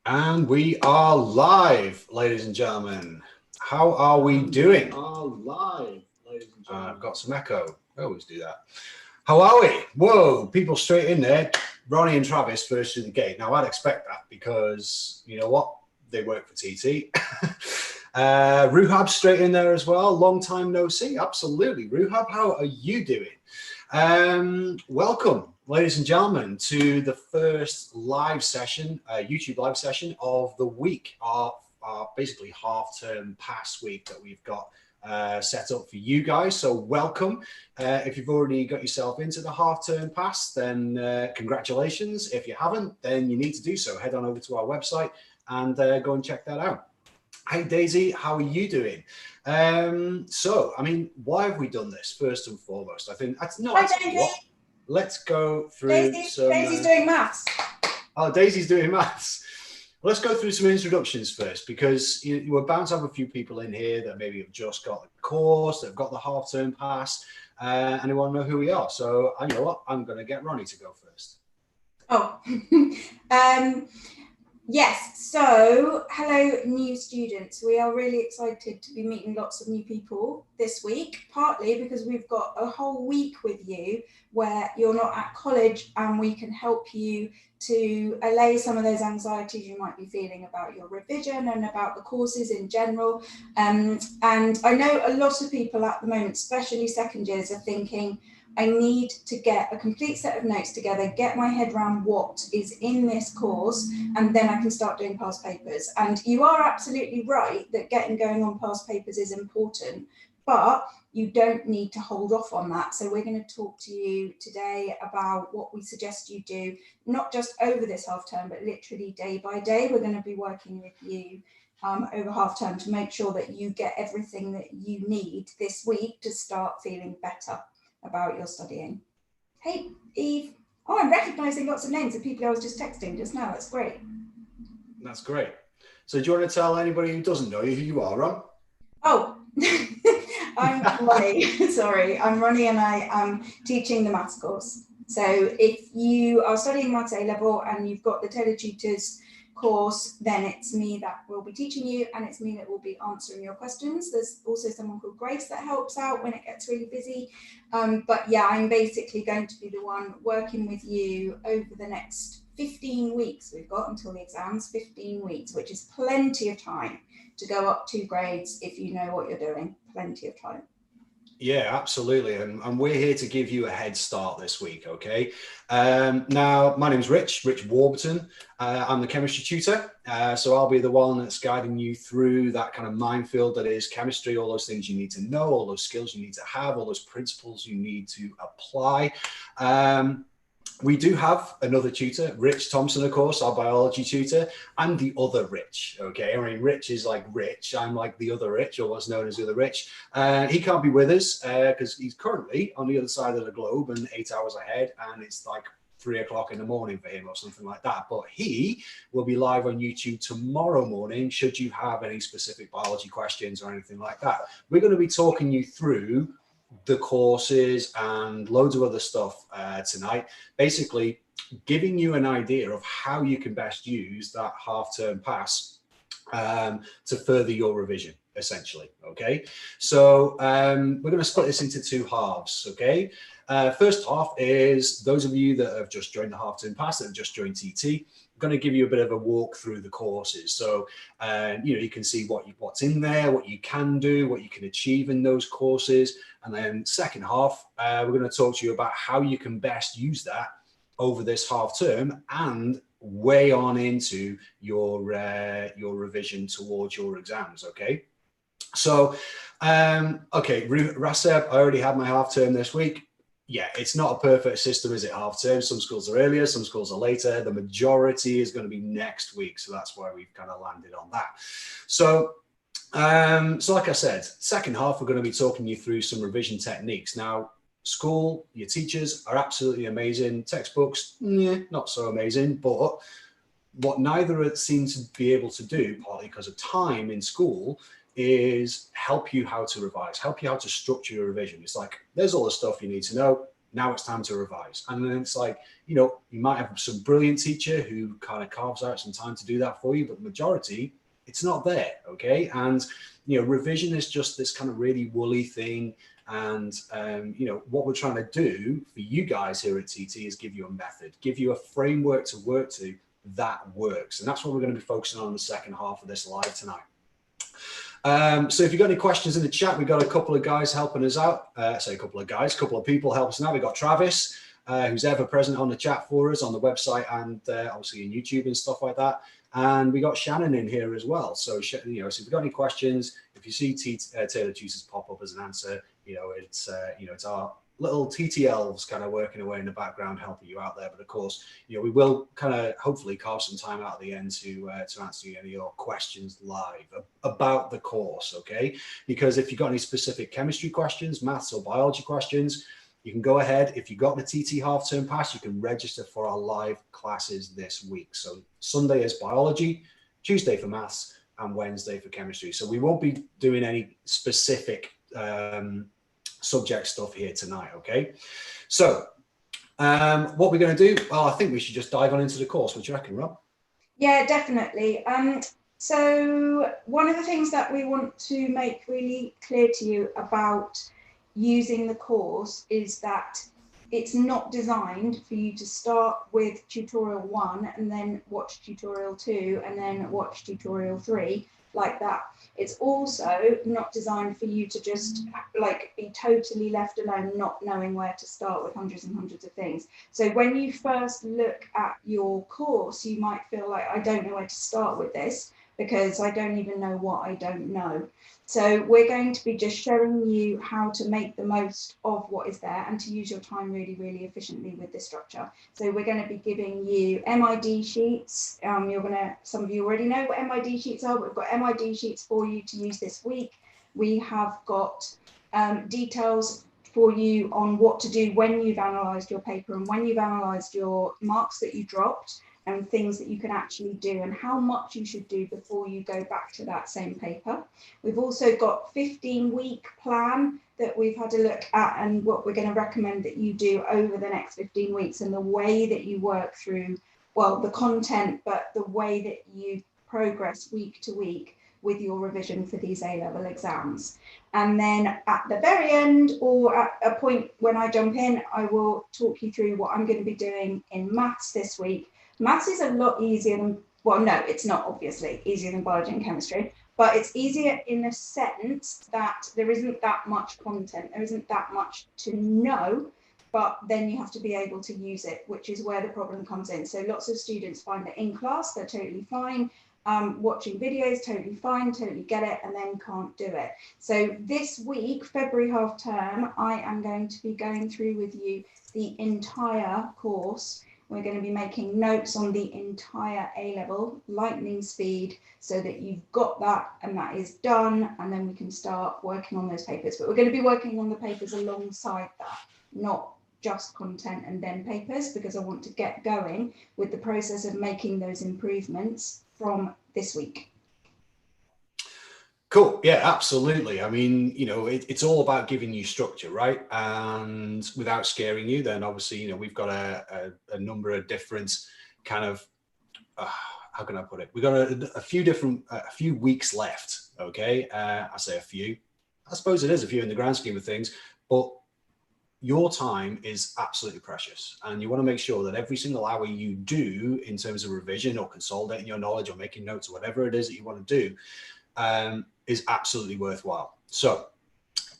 And we are live, ladies and gentlemen. How are we doing? I've got some echo. I always do that. How are we? Whoa, people straight in there. Ronnie and Travis first through the gate. Now, I'd expect that because, you know what? They work for TT. Ruhab straight in there as well. Long time no see. Absolutely. Ruhab, how are you doing? Welcome, ladies and gentlemen, to the first live session, YouTube live session of the week, our basically half-term pass week that we've got set up for you guys. So welcome. If you've already got yourself into the half-term pass, then congratulations. If you haven't, then you need to do so. Head on over to our website and go and check that out. Hey Daisy, how are you doing? So, I mean, why have we done this first and foremost? I think that's not. Hi, Daisy. Let's go through Daisy's doing maths. Oh, Daisy's doing maths. Let's go through some introductions first, because we're bound to have a few people in here that maybe have just got the course, that have got the half-term pass, and they want to know who we are. So, I know what, I'm going to get Ronnie to go first. Oh, yes. So, hello, new students. We are really excited to be meeting lots of new people this week, partly because we've got a whole week with you where you're not at college and we can help you to allay some of those anxieties you might be feeling about your revision and about the courses in general. And I know a lot of people at the moment, especially second years, are thinking, I need to get a complete set of notes together, get my head around what is in this course, and then I can start doing past papers. And you are absolutely right that getting going on past papers is important, but you don't need to hold off on that. So we're going to talk to you today about what we suggest you do, not just over this half term, but literally day by day. We're going to be working with you over half term to make sure that you get everything that you need this week to start feeling better about your studying. Hey, Eve. Oh, I'm recognising lots of names of people I was just texting just now. That's great. That's great. So do you want to tell anybody who doesn't know you who you are, Ron? Oh, I'm Ronnie. Sorry, I'm Ronnie and I am teaching the maths course. So if you are studying maths A level and you've got the Taylor Tutors course, then it's me that will be teaching you and it's me that will be answering your questions. There's also someone called Grace that helps out when it gets really busy. But yeah, I'm basically going to be the one working with you over the next 15 weeks. We've got until the exams, 15 weeks, which is plenty of time to go up 2 grades if you know what you're doing. Plenty of time. Yeah, absolutely. And we're here to give you a head start this week, okay? Now, my name's Rich Warburton. I'm the chemistry tutor. So I'll be the one that's guiding you through that kind of minefield that is chemistry, all those things you need to know, all those skills you need to have, all those principles you need to apply. We do have another tutor, Rich Thompson, of course, our biology tutor, and the other Rich, okay? I mean, Rich is like Rich. I'm like the other Rich, or what's known as the other Rich. He can't be with us because he's currently on the other side of the globe and 8 hours ahead, and it's like 3 o'clock in the morning for him or something like that. But he will be live on YouTube tomorrow morning should you have any specific biology questions or anything like that. We're going to be talking you through the courses and loads of other stuff tonight, basically giving you an idea of how you can best use that half-term pass to further your revision, essentially. Okay, so we're going to split this into 2 halves. Okay, first half is those of you that have just joined the half-term pass, that have just joined TT. I'm going to give you a bit of a walk through the courses, so you can see what's in there, what you can do, what you can achieve in those courses. And then second half, we're going to talk to you about how you can best use that over this half term and way on into your revision towards your exams. Okay, so okay, Raseb, I already had my half term this week. Yeah, it's not a perfect system, is it? Half term. Some schools are earlier, some schools are later. The majority is going to be next week, so that's why we've kind of landed on that. So like I said, second half, we're going to be talking you through some revision techniques. Now, school, your teachers are absolutely amazing. Textbooks, not so amazing. But what neither seem to be able to do, partly because of time in school, is help you how to revise, help you how to structure your revision. It's like, there's all the stuff you need to know. Now it's time to revise. And then it's like, you know, you might have some brilliant teacher who kind of carves out some time to do that for you, but the majority, it's not there, okay? And, you know, revision is just this kind of really woolly thing. And, you know, what we're trying to do for you guys here at TT is give you a method, give you a framework to work to that works. And that's what we're going to be focusing on in the second half of this live tonight. So if you've got any questions in the chat, we've got a couple of guys helping us out. Say a couple of guys, a couple of people helping us out. We've got Travis, who's ever present on the chat for us on the website and obviously in YouTube and stuff like that. And we got Shannon in here as well. So, you know, so if you've got any questions, if you see Taylor Tutors pop up as an answer, you know, it's our little TT elves kind of working away in the background, helping you out there. But of course, you know, we will kind of hopefully carve some time out at the end to answer any of your questions live about the course, okay? Because if you've got any specific chemistry questions, maths or biology questions, you can go ahead. If you've got the TT half-term pass, you can register for our live classes this week. So Sunday is biology, Tuesday for maths, and Wednesday for chemistry. So we won't be doing any specific subject stuff here tonight, okay? So what we're going to do, well, I think we should just dive on into the course. What do you reckon, Rob? Yeah, definitely. So one of the things that we want to make really clear to you about using the course is that it's not designed for you to start with tutorial 1 and then watch tutorial 2 and then watch tutorial 3 like that. It's also not designed for you to just like be totally left alone, not knowing where to start with hundreds and hundreds of things. So when you first look at your course, you might feel like, I don't know where to start with this because I don't even know what I don't know. So we're going to be just showing you how to make the most of what is there and to use your time really, really efficiently with this structure. So we're going to be giving you MID sheets. Some of you already know what MID sheets are, but we've got MID sheets for you to use this week. We have got details for you on what to do when you've analysed your paper and when you've analysed your marks that you dropped, and things that you can actually do and how much you should do before you go back to that same paper. We've also got 15-week plan that we've had a look at and what we're going to recommend that you do over the next 15 weeks and the way that you work through, well, the content, but the way that you progress week to week with your revision for these A-level exams. And then at the very end, or at a point when I jump in, I will talk you through what I'm going to be doing in maths this week. Maths is a lot easier than, well, no, it's not obviously easier than biology and chemistry, but it's easier in a sense that there isn't that much content, there isn't that much to know, but then you have to be able to use it, which is where the problem comes in. So lots of students find that in class, they're totally fine, watching videos, totally fine, totally get it, and then can't do it. So this week, February half term, I am going to be going through with you the entire course. We're going to be making notes on the entire A-level, lightning speed, so that you've got that and that is done, and then we can start working on those papers. But we're going to be working on the papers alongside that, not just content and then papers, because I want to get going with the process of making those improvements from this week. Cool. Yeah, absolutely. I mean, you know, it's all about giving you structure, right? And without scaring you, then obviously, you know, we've got a number of different kind of, how can I put it? We've got a few weeks left. Okay. I say a few, I suppose it is a few in the grand scheme of things, but your time is absolutely precious. And you want to make sure that every single hour you do in terms of revision or consolidating your knowledge or making notes or whatever it is that you want to do, is absolutely worthwhile. So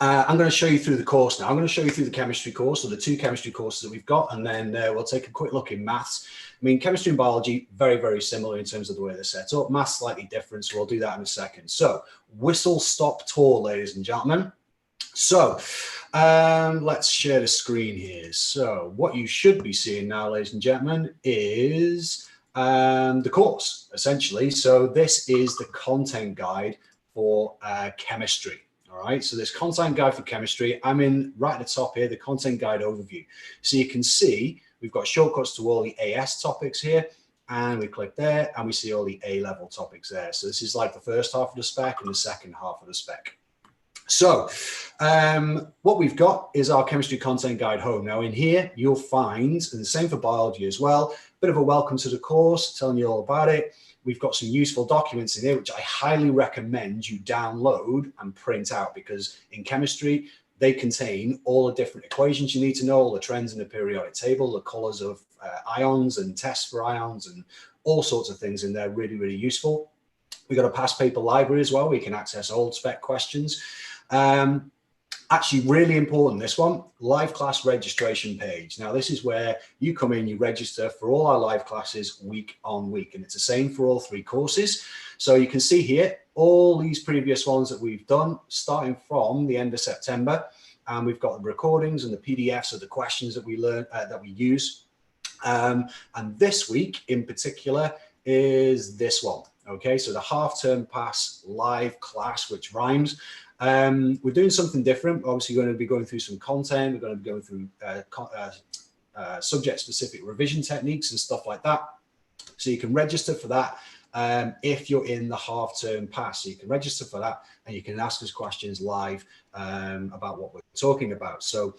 I'm going to show you through the course now. I'm going to show you through the chemistry course, so the 2 chemistry courses that we've got, and then we'll take a quick look in maths. I mean, chemistry and biology, very, very similar in terms of the way they're set up. Maths slightly different, so we'll do that in a second. So whistle stop tour, ladies and gentlemen. So let's share the screen here. So what you should be seeing now, ladies and gentlemen, is the course, essentially. So this is the content guide for chemistry. All right, so this content guide for chemistry, I'm in right at the top here, the content guide overview. So you can see we've got shortcuts to all the AS topics here, and we click there and we see all the A-level topics there. So this is like the first half of the spec and the second half of the spec. So what we've got is our chemistry content guide home. Now in here, you'll find, and the same for biology as well, a bit of a welcome to the course, telling you all about it. We've got some useful documents in here, which I highly recommend you download and print out, because in chemistry, they contain all the different equations you need to know, all the trends in the periodic table, the colors of ions and tests for ions and all sorts of things in there, really, really useful. We've got a past paper library as well. We can access old spec questions. Actually, really important, this one, live class registration page. Now, this is where you come in, you register for all our live classes week on week, and it's the same for all 3 courses. So you can see here all these previous ones that we've done, starting from the end of September, and we've got the recordings and the PDFs of the questions that we learn, that we use. And this week in particular is this one. Okay, so the half-term pass live class, which rhymes. We're doing something different. Obviously, we're going to be going through some content. We're going to be going through subject-specific revision techniques and stuff like that. So you can register for that if you're in the half-term pass. So you can register for that, and you can ask us questions live about what we're talking about. So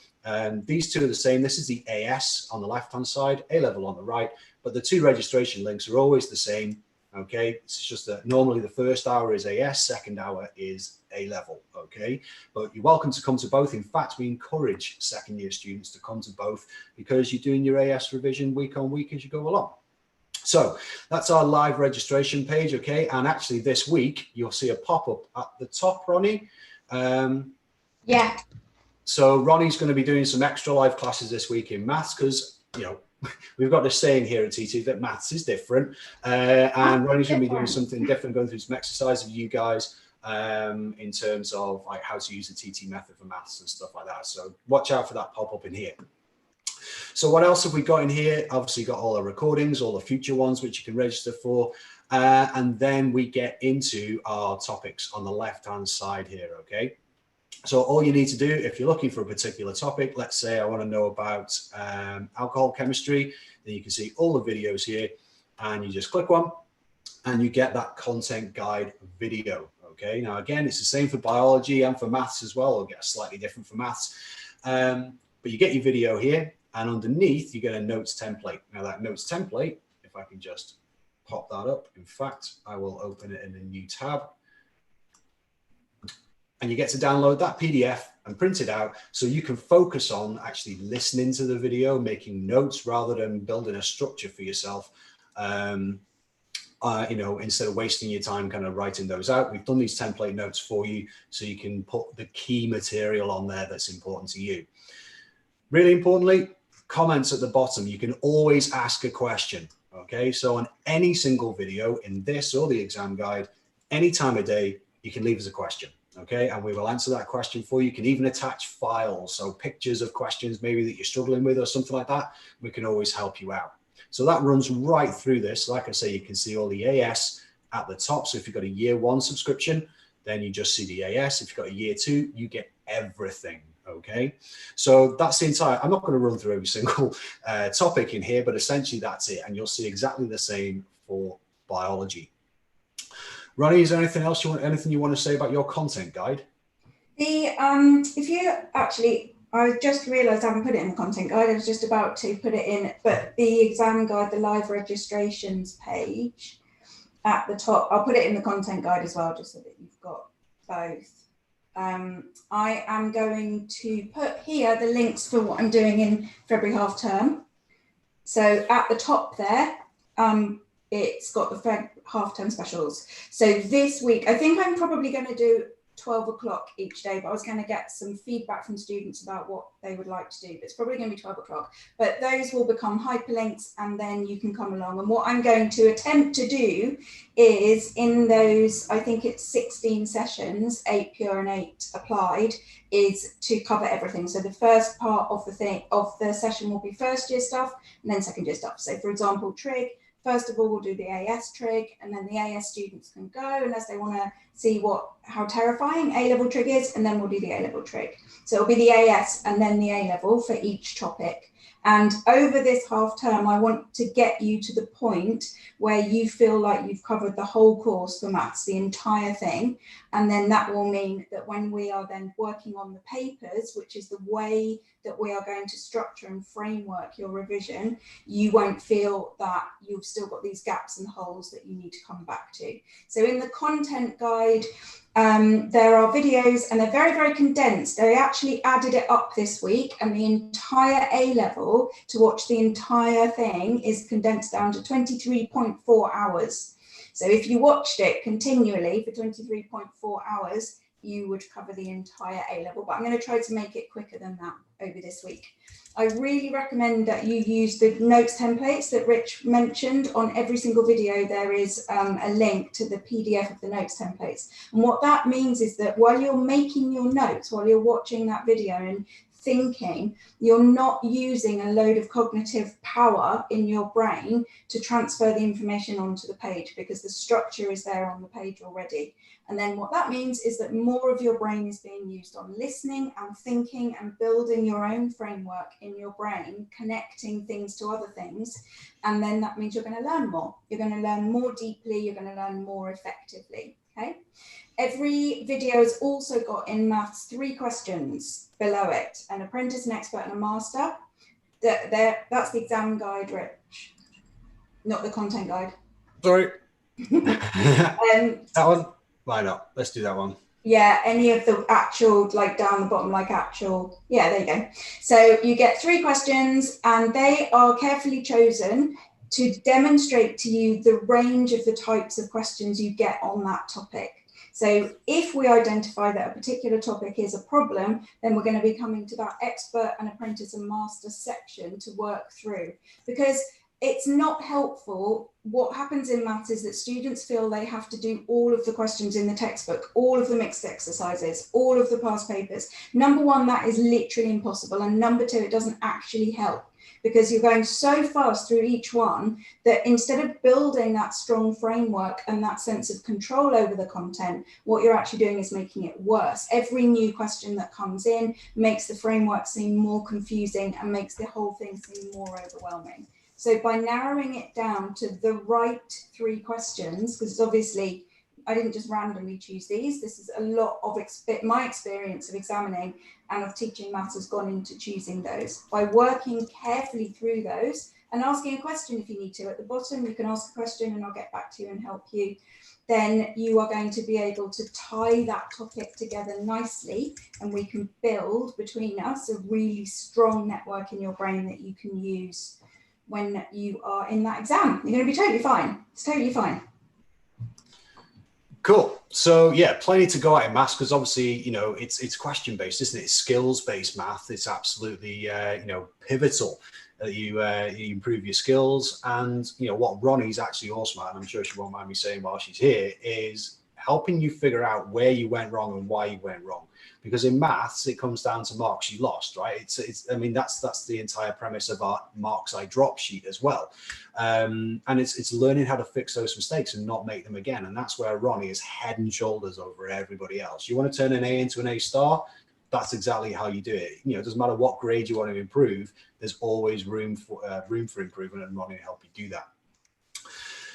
these two are the same. This is the AS on the left-hand side, A-level on the right, but the 2 registration links are always the same. Okay, it's just that normally the first hour is AS, second hour is A-level. Okay, but you're welcome to come to both. In fact, we encourage second year students to come to both, because you're doing your AS revision week on week as you go along. So that's our live registration page. Okay, and actually this week you'll see a pop-up at the top, Ronnie. Yeah. So Ronnie's going to be doing some extra live classes this week in maths, because, you know, we've got this saying here at TT that maths is different, and Ronnie's going to be doing something different, going through some exercises with you guys in terms of like how to use the TT method for maths and stuff like that. So watch out for that pop up in here. So what else have we got in here? Obviously got all the recordings, all the future ones which you can register for, and then we get into our topics on the left hand side here. Okay. So all you need to do, if you're looking for a particular topic, let's say I want to know about alcohol chemistry, then you can see all the videos here, and you just click one and you get that content guide video. Okay, now again, it's the same for biology and for maths as well. It'll get slightly different for maths, but you get your video here, and underneath you get a notes template. Now that notes template, if I can just pop that up, in fact, I will open it in a new tab. And you get to download that PDF and print it out, so you can focus on actually listening to the video, making notes, rather than building a structure for yourself. You know, instead of wasting your time kind of writing those out, we've done these template notes for you, so you can put the key material on there that's important to you. Really importantly, comments at the bottom. You can always ask a question. Okay, so on any single video in this or the exam guide, any time of day, you can leave us a question. Okay, and we will answer that question for you. You can even attach files, so pictures of questions maybe that you're struggling with or something like that. We can always help you out. So that runs right through this. Like I say, you can see all the AS at the top. So if you've got a year 1 subscription, then you just see the AS. If you've got a year 2, you get everything. Okay, so that's the entire, I'm not going to run through every single topic in here, but essentially that's it. And you'll see exactly the same for biology. Ronnie, is there anything else anything you want to say about your content guide? If you actually, I just realised I haven't put it in the content guide. I was just about to put it in, but the exam guide, the live registrations page at the top, I'll put it in the content guide as well, just so that you've got both. I am going to put here the links for what I'm doing in February half term. So at the top there, it's got the half-term specials. So this week, I think I'm probably going to do 12 o'clock each day, but I was going to get some feedback from students about what they would like to do. But it's probably going to be 12 o'clock. But those will become hyperlinks, and then you can come along. And what I'm going to attempt to do is, in those, I think it's 16 sessions, 8 pure and 8 applied, is to cover everything. So the first part of the session will be first year stuff, and then second year stuff. So for example, trig. First of all, we'll do the AS trig, and then the AS students can go unless they want to see how terrifying A-level trig is, and then we'll do the A-level trig. So it'll be the AS and then the A-level for each topic. And over this half term, I want to get you to the point where you feel like you've covered the whole course for maths, the entire thing. And then that will mean that when we are then working on the papers, which is the way that we are going to structure and framework your revision, you won't feel that you've still got these gaps and holes that you need to come back to. So in the content guide, there are videos, and they're very, very condensed. They actually added it up this week, and the entire A level to watch the entire thing is condensed down to 23.4 hours. So if you watched it continually for 23.4 hours, you would cover the entire A level, but I'm going to try to make it quicker than that over this week. I really recommend that you use the notes templates that Rich mentioned. On every single video, there is a link to the PDF of the notes templates. And what that means is that while you're making your notes, while you're watching that video and thinking, you're not using a load of cognitive power in your brain to transfer the information onto the page, because the structure is there on the page already. And then what that means is that more of your brain is being used on listening and thinking and building your own framework in your brain, connecting things to other things. And then that means you're going to learn more. You're going to learn more deeply. You're going to learn more effectively. Okay. Every video has also got in maths 3 questions below it: an apprentice, an expert, and a master. That's the exam guide, Rich, not the content guide. Sorry. That one? Why not? Let's do that one. Yeah, any of the actual, like down the bottom, like actual. Yeah, there you go. So you get 3 questions, and they are carefully chosen to demonstrate to you the range of the types of questions you get on that topic. So if we identify that a particular topic is a problem, then we're going to be coming to that expert and apprentice and master section to work through, because it's not helpful. What happens in maths is that students feel they have to do all of the questions in the textbook, all of the mixed exercises, all of the past papers. Number one, that is literally impossible. And number two, it doesn't actually help, because you're going so fast through each one that instead of building that strong framework and that sense of control over the content, what you're actually doing is making it worse. Every new question that comes in makes the framework seem more confusing and makes the whole thing seem more overwhelming. So by narrowing it down to the right 3 questions, because obviously I didn't just randomly choose these, this is a lot of my experience of examining and of teaching maths has gone into choosing those. By working carefully through those and asking a question if you need to. At the bottom, you can ask a question and I'll get back to you and help you. Then you are going to be able to tie that topic together nicely, and we can build between us a really strong network in your brain that you can use when you are in that exam. You're going to be totally fine. It's totally fine. Cool. So yeah, plenty to go at in maths, because obviously, you know, it's question based, isn't it? It's skills based math. It's absolutely pivotal that you improve your skills. And you know what Ronnie's actually awesome at, and I'm sure she won't mind me saying while she's here, is helping you figure out where you went wrong and why you went wrong. Because in maths, it comes down to marks you lost, right? I mean, that's the entire premise of our marks I drop sheet as well. And it's learning how to fix those mistakes and not make them again. And that's where Ronnie is head and shoulders over everybody else. You want to turn an A into an A star? That's exactly how you do it. You know, it doesn't matter what grade you want to improve. There's always room for improvement, and Ronnie will help you do that.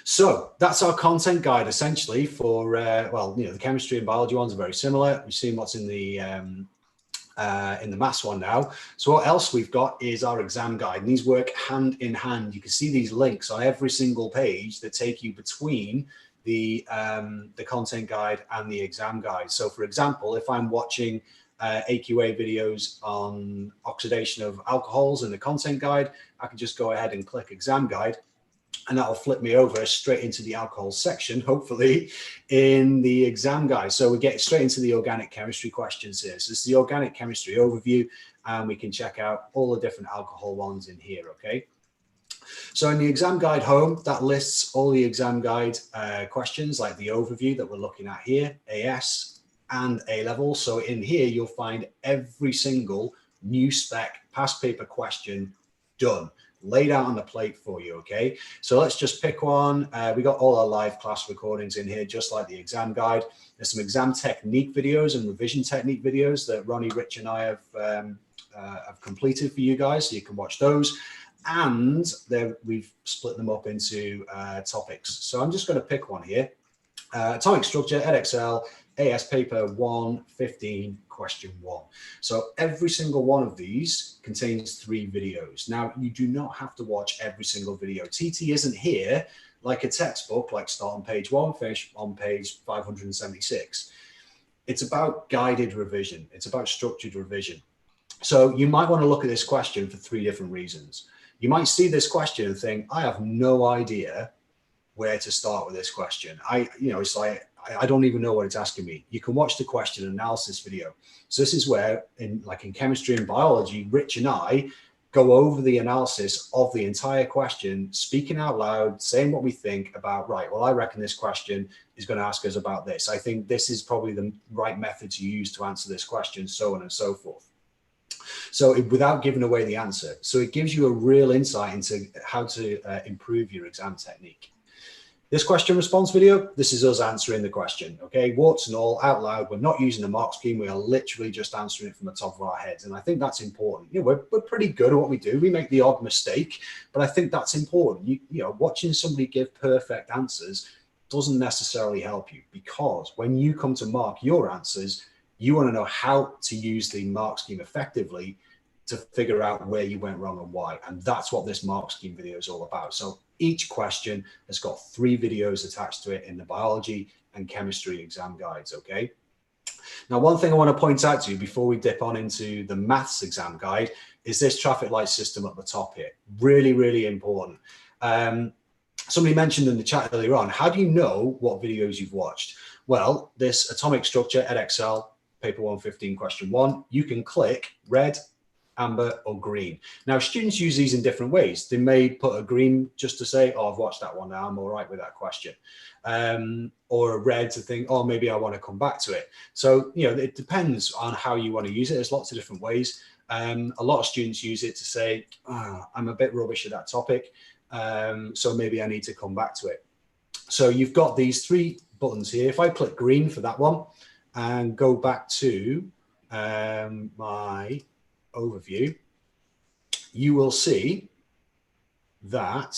So that's our content guide essentially for, the chemistry and biology ones are very similar. We've seen what's in the maths one now. So what else we've got is our exam guide, and these work hand in hand. You can see these links on every single page that take you between the content guide and the exam guide. So for example, if I'm watching AQA videos on oxidation of alcohols in the content guide, I can just go ahead and click exam guide, and that will flip me over straight into the alcohol section, hopefully, in the exam guide. So we get straight into the organic chemistry questions here. So this is the organic chemistry overview, and we can check out all the different alcohol ones in here, okay? So in the exam guide home, that lists all the exam guide questions, like the overview that we're looking at here, AS and A level. So in here, you'll find every single new spec past paper question done, laid out on the plate for you, okay? So let's just pick one. We got all our live class recordings in here, just like the exam guide. There's some exam technique videos and revision technique videos that Ronnie, Rich, and I have have completed for you guys, so you can watch those. And we've split them up into topics. So I'm just going to pick one here. Atomic structure, Edexcel, AS paper 115, question 1. So every single one of these contains 3 videos. Now, you do not have to watch every single video. TT isn't here like a textbook, like start on page 1, finish on page 576. It's about guided revision. It's about structured revision. So you might want to look at this question for 3 different reasons. You might see this question and think, I have no idea where to start with this question. It's like, I don't even know what it's asking me. You can watch the question analysis video. So this is where in chemistry and biology, Rich and I go over the analysis of the entire question, speaking out loud, saying what we think about, right, well, I reckon this question is going to ask us about this. I think this is probably the right method to use to answer this question, so on and so forth. So without giving away the answer. So it gives you a real insight into how to improve your exam technique. This question response video, this is us answering the question, okay? Warts and all, out loud. We're not using the mark scheme. We are literally just answering it from the top of our heads. And I think that's important. We're pretty good at what we do. We make the odd mistake, but I think that's important. Watching somebody give perfect answers doesn't necessarily help you, because when you come to mark your answers, you want to know how to use the mark scheme effectively to figure out where you went wrong and why. And that's what this mark scheme video is all about. So each question has got 3 videos attached to it in the biology and chemistry exam guides, okay? Now, one thing I want to point out to you before we dip on into the maths exam guide is this traffic light system at the top here. Really, really important. Somebody mentioned in the chat earlier on, how do you know what videos you've watched? Well, this atomic structure, Edexcel, paper 115, question 1, you can click red, amber or green. Now, students use these in different ways. They may put a green just to say, oh, I've watched that one now, I'm all right with that question. Or a red to think, oh, maybe I want to come back to it. So, it depends on how you want to use it. There's lots of different ways. A lot of students use it to say, I'm a bit rubbish at that topic, so maybe I need to come back to it. So you've got these 3 buttons here. If I click green for that one and go back to my overview, you will see that,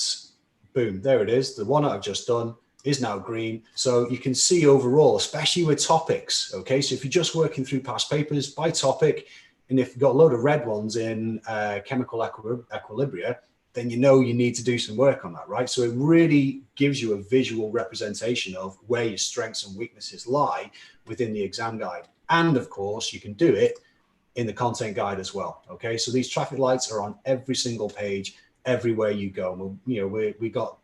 boom, there it is. The one that I've just done is now green. So you can see overall, especially with topics, okay? So if you're just working through past papers by topic, and if you've got a load of red ones in chemical equilibria, then you need to do some work on that, right? So it really gives you a visual representation of where your strengths and weaknesses lie within the exam guide. And of course, you can do it in the content guide as well, okay? So these traffic lights are on every single page, everywhere you go. We got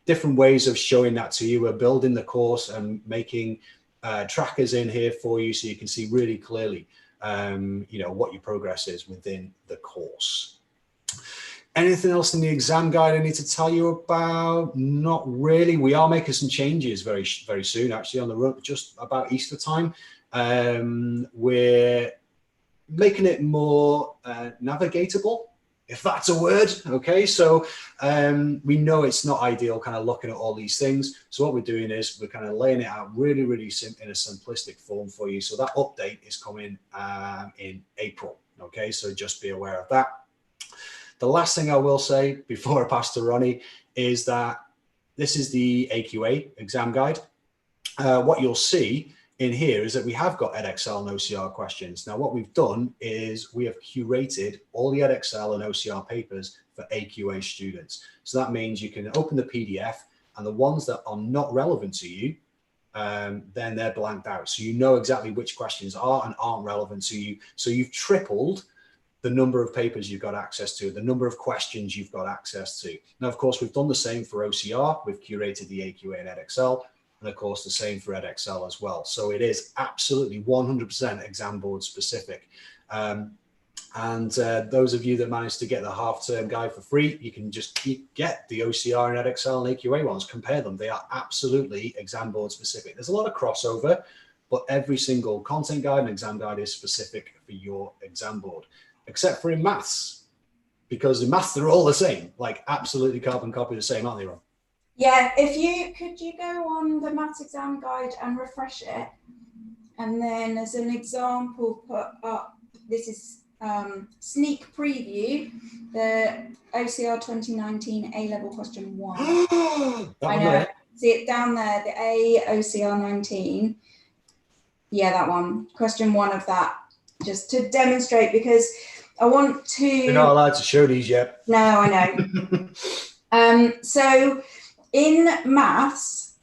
different ways of showing that to you. We're building the course and making trackers in here for you so you can see really clearly, what your progress is within the course. Anything else in the exam guide I need to tell you about? Not really. We are making some changes very, very soon, actually, on the road, just about Easter time. We're making it more navigatable, if that's a word, okay? So we know it's not ideal kind of looking at all these things. So what we're doing is we're kind of laying it out really, really in a simplistic form for you. So that update is coming in April, okay? So just be aware of that. The last thing I will say before I pass to Ronnie is that this is the AQA exam guide. What you'll see in here is that we have got Edexcel and OCR questions. Now, what we've done is we have curated all the Edexcel and OCR papers for AQA students. So that means you can open the PDF, and the ones that are not relevant to you, then they're blanked out. So you know exactly which questions are and aren't relevant to you. So you've tripled the number of papers you've got access to, the number of questions you've got access to. Now, of course, we've done the same for OCR. We've curated the AQA and Edexcel, and of course, the same for Edexcel as well. So it is absolutely 100% exam board specific. Those of you that managed to get the half-term guide for free, you can just get the OCR and Edexcel and AQA ones, compare them. They are absolutely exam board specific. There's a lot of crossover, but every single content guide and exam guide is specific for your exam board, except for in maths, because in maths, they're all the same, like absolutely carbon copy the same, aren't they, Ron? Yeah, could you go on the maths exam guide and refresh it? And then as an example, put up, this is sneak preview, the OCR 2019 A-level question 1. I know. See it down there, the A OCR 19. Yeah, that one. Question 1 of that, just to demonstrate, because I want to... You're not allowed to show these yet. No, I know. So in maths,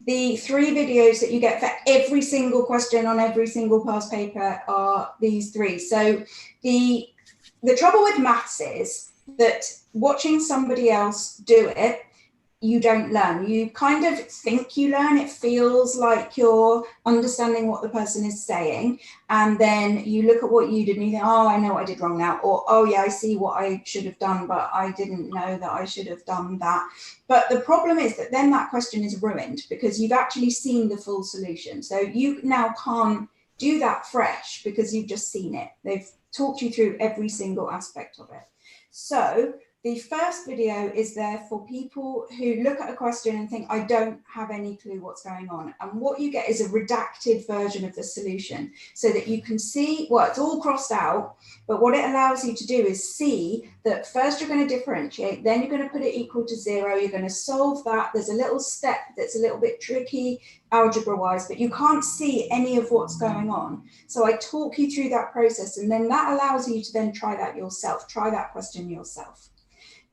the 3 videos that you get for every single question on every single past paper are these 3. So the trouble with maths is that watching somebody else do it, you don't learn. You kind of think you learn. It feels like you're understanding what the person is saying. And then you look at what you did and you think, oh, I know what I did wrong now. Or, oh yeah, I see what I should have done, but I didn't know that I should have done that. But the problem is that then that question is ruined because you've actually seen the full solution. So you now can't do that fresh because you've just seen it. They've talked you through every single aspect of it. So the first video is there for people who look at a question and think, I don't have any clue what's going on. And what you get is a redacted version of the solution so that you can see, well, it's all crossed out, but what it allows you to do is see that first you're going to differentiate, then you're going to put it equal to 0. You're going to solve that. There's a little step that's a little bit tricky algebra wise, but you can't see any of what's going on. So I talk you through that process, and then that allows you to then try that yourself, try that question yourself.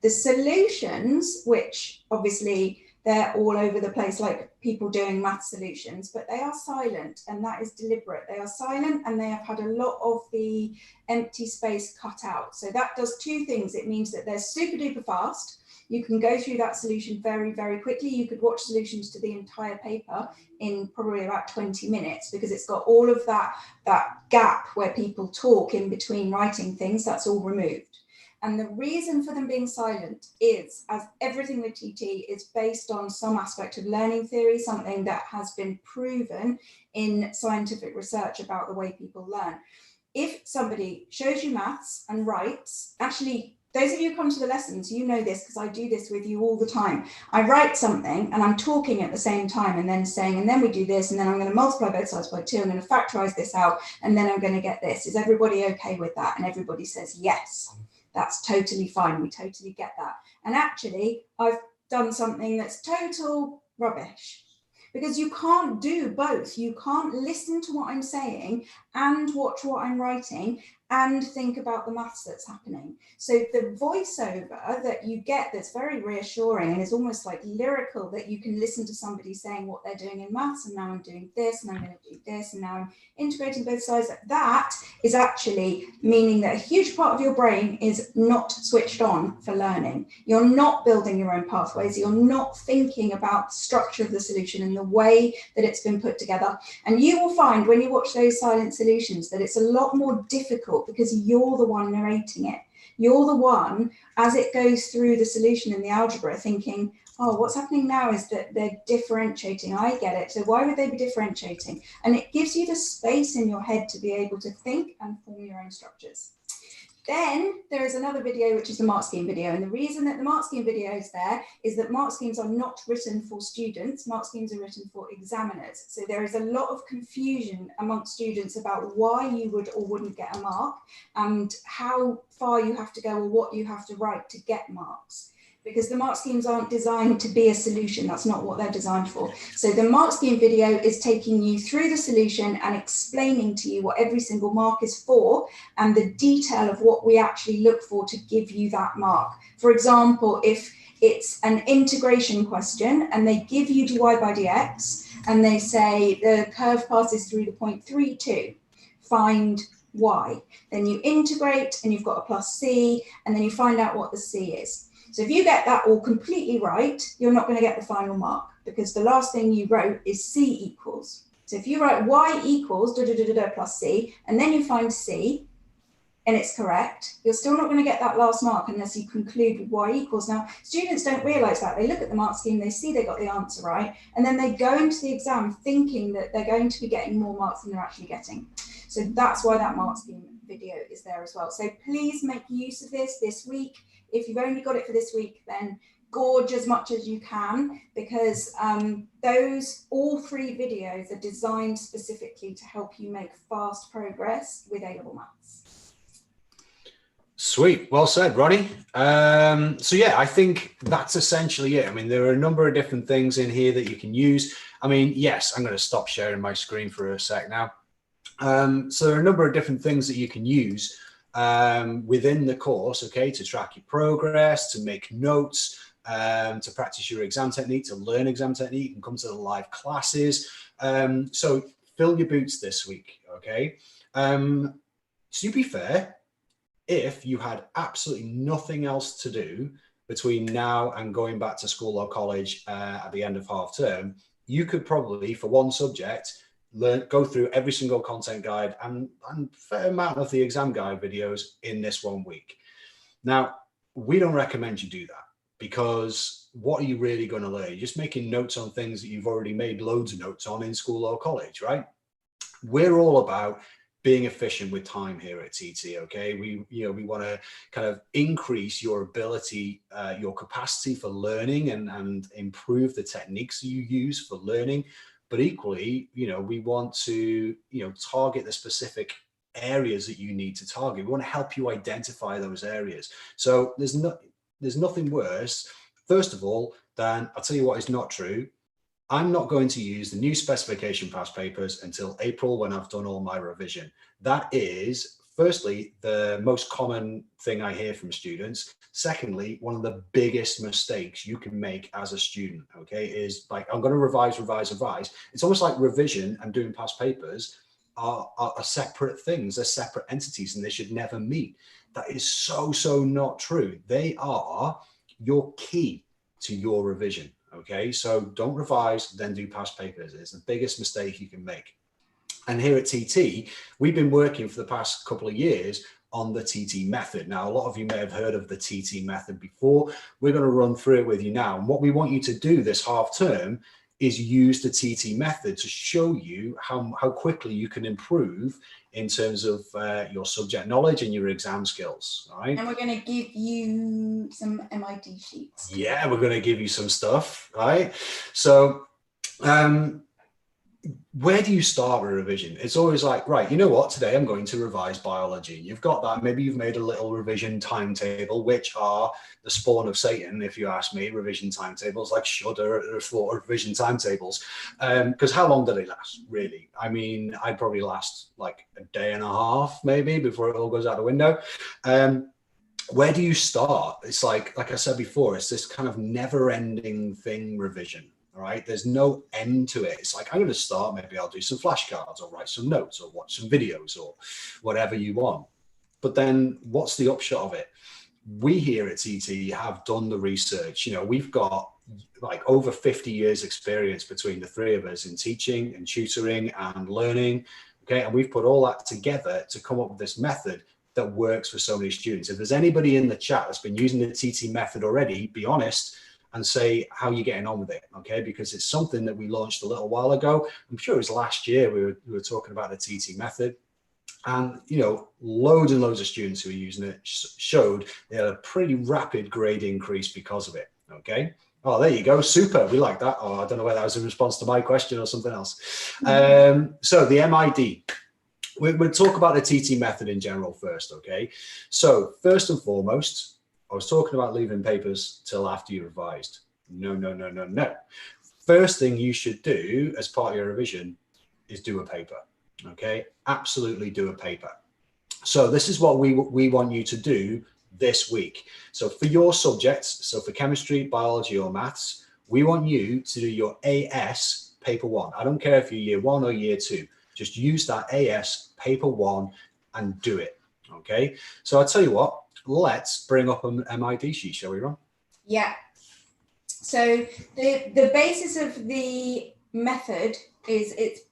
The solutions, which obviously they're all over the place, like people doing math solutions, but they are silent, and that is deliberate. They are silent and they have had a lot of the empty space cut out. So that does 2 things. It means that they're super duper fast. You can go through that solution very, very quickly. You could watch solutions to the entire paper in probably about 20 minutes because it's got all of that gap where people talk in between writing things. That's all removed. And the reason for them being silent is, as everything with TT, is based on some aspect of learning theory, something that has been proven in scientific research about the way people learn. If somebody shows you maths and writes, actually, those of you who come to the lessons, you know this because I do this with you all the time. I write something and I'm talking at the same time and then saying, and then we do this, and then I'm going to multiply both sides by 2, I'm going to factorize this out, and then I'm going to get this. Is everybody okay with that? And everybody says yes. That's totally fine. We totally get that. And actually, I've done something that's total rubbish because you can't do both. You can't listen to what I'm saying and watch what I'm writing and think about the maths that's happening. So the voiceover that you get that's very reassuring and is almost like lyrical, that you can listen to somebody saying what they're doing in maths, and now I'm doing this, and I'm going to do this, and now I'm integrating both sides. That is actually meaning that a huge part of your brain is not switched on for learning. You're not building your own pathways. You're not thinking about the structure of the solution and the way that it's been put together. And you will find when you watch those silent solutions that it's a lot more difficult because you're the one narrating it. You're the one, as it goes through the solution in the algebra, thinking, oh, what's happening now is that they're differentiating. I get it. So why would they be differentiating? And it gives you the space in your head to be able to think and form your own structures. Then there is another video, which is the mark scheme video. And the reason that the mark scheme video is there is that mark schemes are not written for students. Mark schemes are written for examiners. So there is a lot of confusion amongst students about why you would or wouldn't get a mark and how far you have to go or what you have to write to get marks. Because the mark schemes aren't designed to be a solution. That's not what they're designed for. So the mark scheme video is taking you through the solution and explaining to you what every single mark is for and the detail of what we actually look for to give you that mark. For example, if it's an integration question and they give you dy by dx and they say the curve passes through the point 3,2, find y. Then you integrate and you've got a plus c, and then you find out what the c is. So if you get that all completely right, you're not going to get the final mark because the last thing you wrote is c equals. So if you write y equals plus c, and then you find c, and it's correct, you're still not going to get that last mark unless you conclude with y equals. Now, students don't realise that. They look at the mark scheme, they see they got the answer right, and then they go into the exam thinking that they're going to be getting more marks than they're actually getting. So that's why that mark scheme video is there as well. So please make use of this week. If you've only got it for this week, then gorge as much as you can, because all 3 videos are designed specifically to help you make fast progress with A-level maths. Sweet. Well said, Ronnie. So yeah, I think that's essentially it. I mean, there are a number of different things in here that you can use. I mean, yes, I'm going to stop sharing my screen for a sec now. So there are a number of different things that you can use within the course, okay, to track your progress, to make notes, to practice your exam technique, to learn exam technique, and come to the live classes. So fill your boots this week, okay? To be fair, if you had absolutely nothing else to do between now and going back to school or college at the end of half term, you could probably, for one subject, go through every single content guide and fair amount of the exam guide videos in this 1 week. Now, we don't recommend you do that, because what are you really going to learn? You're just making notes on things that you've already made loads of notes on in school or college, right? We're all about being efficient with time here at TT. Okay, we want to kind of increase your ability, your capacity for learning, and improve the techniques you use for learning. But equally, we want to target the specific areas that you need to target. We want to help you identify those areas. So there's nothing worse, first of all, than, I'll tell you what is not true. I'm not going to use the new specification past papers until April, when I've done all my revision. That is, firstly, the most common thing I hear from students. Secondly, one of the biggest mistakes you can make as a student, okay, is like, I'm going to revise. It's almost like revision and doing past papers are separate things. They're separate entities, and they should never meet. That is so not true. They are your key to your revision. Okay, so don't revise, then do past papers. It's the biggest mistake you can make. And here at TT, we've been working for the past couple of years on the TT method. Now, a lot of you may have heard of the TT method before. We're going to run through it with you now. And what we want you to do this half term is use the TT method to show you how quickly you can improve in terms of your subject knowledge and your exam skills. All right. And we're going to give you some MID sheets. Yeah, we're going to give you some stuff, right? So where do you start with revision? It's always like, right, you know what, today I'm going to revise biology. You've got that. Maybe you've made a little revision timetable, which are the spawn of Satan, if you ask me. Revision timetables, like shudder for revision timetables. Because how long do they last, really? I mean, I'd probably last like a day and a half, maybe, before it all goes out the window. Where do you start? It's like I said before, it's this kind of never-ending thing, revision. All right, there's no end to it. It's like, I'm going to start, maybe I'll do some flashcards or write some notes or watch some videos or whatever you want. But then what's the upshot of it? We here at TT have done the research. We've got like over 50 years experience between the three of us in teaching and tutoring and learning. Okay, and we've put all that together to come up with this method that works for so many students. If there's anybody in the chat that's been using the TT method already, be honest and say how you're getting on with it, okay? Because it's something that we launched a little while ago. I'm sure it was last year we were talking about the TT method. And, loads and loads of students who are using it showed they had a pretty rapid grade increase because of it, okay? Oh, there you go. Super. We like that. Oh, I don't know whether that was in response to my question or something else. So the MID. We'll talk about the TT method in general first, okay? So first and foremost, I was talking about leaving papers till after you revised. No. First thing you should do as part of your revision is do a paper, okay? Absolutely do a paper. So this is what we want you to do this week. So for your subjects, so for chemistry, biology, or maths, we want you to do your AS paper 1. I don't care if you're year 1 or year 2. Just use that AS paper 1 and do it, okay? So I'll tell you what, let's bring up an MID sheet, shall we, Ron? Yeah. So the basis of the method is it's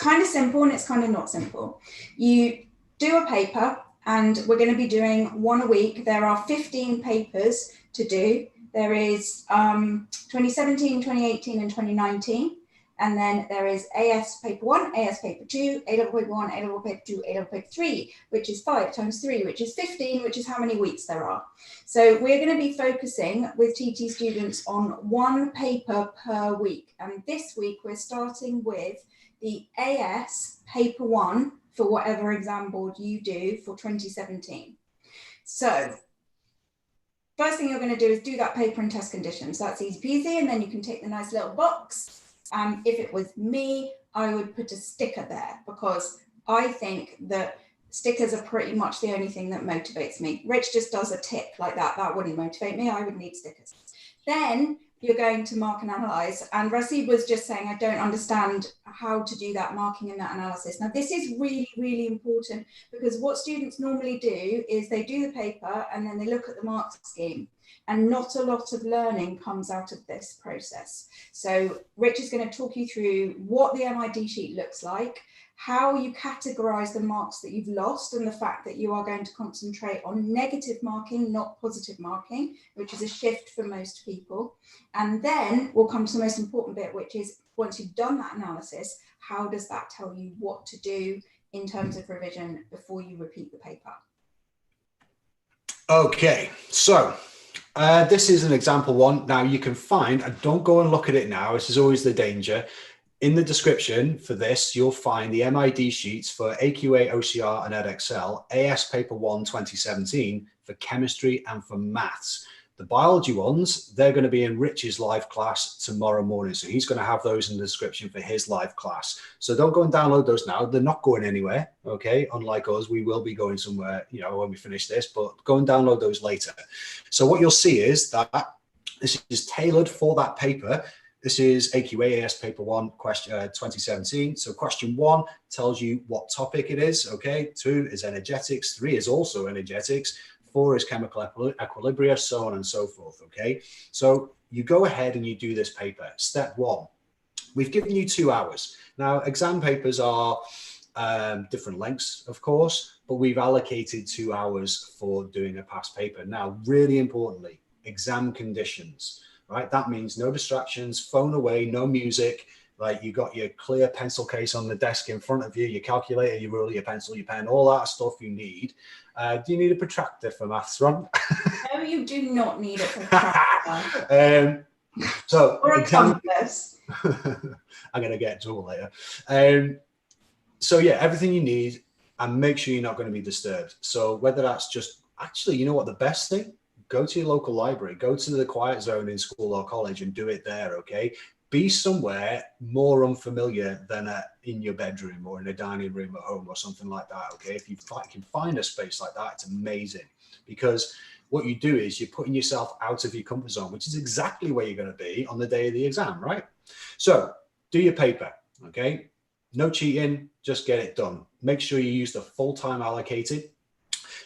kind of simple and it's kind of not simple. You do a paper, and we're going to be doing 1 a week. There are 15 papers to do. There is 2017, 2018, and 2019. And then there is AS paper 1, AS paper 2, A-level paper 1, A-level paper 2, A-level paper 3, which is 5 times 3, which is 15, which is how many weeks there are. So we're going to be focusing with TT students on 1 paper per week. And this week we're starting with the AS paper 1 for whatever exam board you do for 2017. So first thing you're going to do is do that paper and test conditions. That's easy peasy, and then you can take the nice little box. If it was me, I would put a sticker there, because I think that stickers are pretty much the only thing that motivates me. Rich just does a tick like that. That wouldn't motivate me. I would need stickers. Then you're going to mark and analyze. And Rasib was just saying, I don't understand how to do that marking and that analysis. Now, this is really, really important, because what students normally do is they do the paper and then they look at the marks scheme, and not a lot of learning comes out of this process. So Rich is going to talk you through what the MID sheet looks like, how you categorize the marks that you've lost, and the fact that you are going to concentrate on negative marking, not positive marking, which is a shift for most people. And then we'll come to the most important bit, which is once you've done that analysis, how does that tell you what to do in terms of revision before you repeat the paper? Okay, so this is an example one. Now you can find, and don't go and look at it now, this is always the danger. In the description for this, you'll find the MID sheets for AQA, OCR and Edexcel, AS Paper 1 2017 for chemistry and for maths. The biology ones, they're going to be in Rich's live class tomorrow morning. So he's going to have those in the description for his live class. So don't go and download those now. They're not going anywhere. Okay. Unlike us, we will be going somewhere, you know, when we finish this, but go and download those later. So what you'll see is that this is tailored for that paper. This is AQA AS Paper 1 question 2017. So question 1 tells you what topic it is. Okay. 2 is energetics. 3 is also energetics. 4 is chemical equilibria, so on and so forth. Okay. So you go ahead and you do this paper. Step 1. We've given you 2 hours. Now, exam papers are different lengths, of course, but we've allocated 2 hours for doing a past paper. Now, really importantly, exam conditions. Right, that means no distractions, phone away, no music. Like, you got your clear pencil case on the desk in front of you, your calculator, your ruler, your pencil, your pen, all that stuff you need. Do you need a protractor for maths, Ron? No, you do not need a protractor. So or a compass. I'm going to get in trouble later. So yeah, everything you need, and make sure you're not going to be disturbed. So whether that's just, actually, you know what, the best thing? Go to your local library, go to the quiet zone in school or college and do it there, okay? Be somewhere more unfamiliar than in your bedroom or in a dining room at home or something like that, okay? If you can find a space like that, it's amazing, because what you do is you're putting yourself out of your comfort zone, which is exactly where you're going to be on the day of the exam, right? So do your paper, okay? No cheating, just get it done. Make sure you use the full time allocated.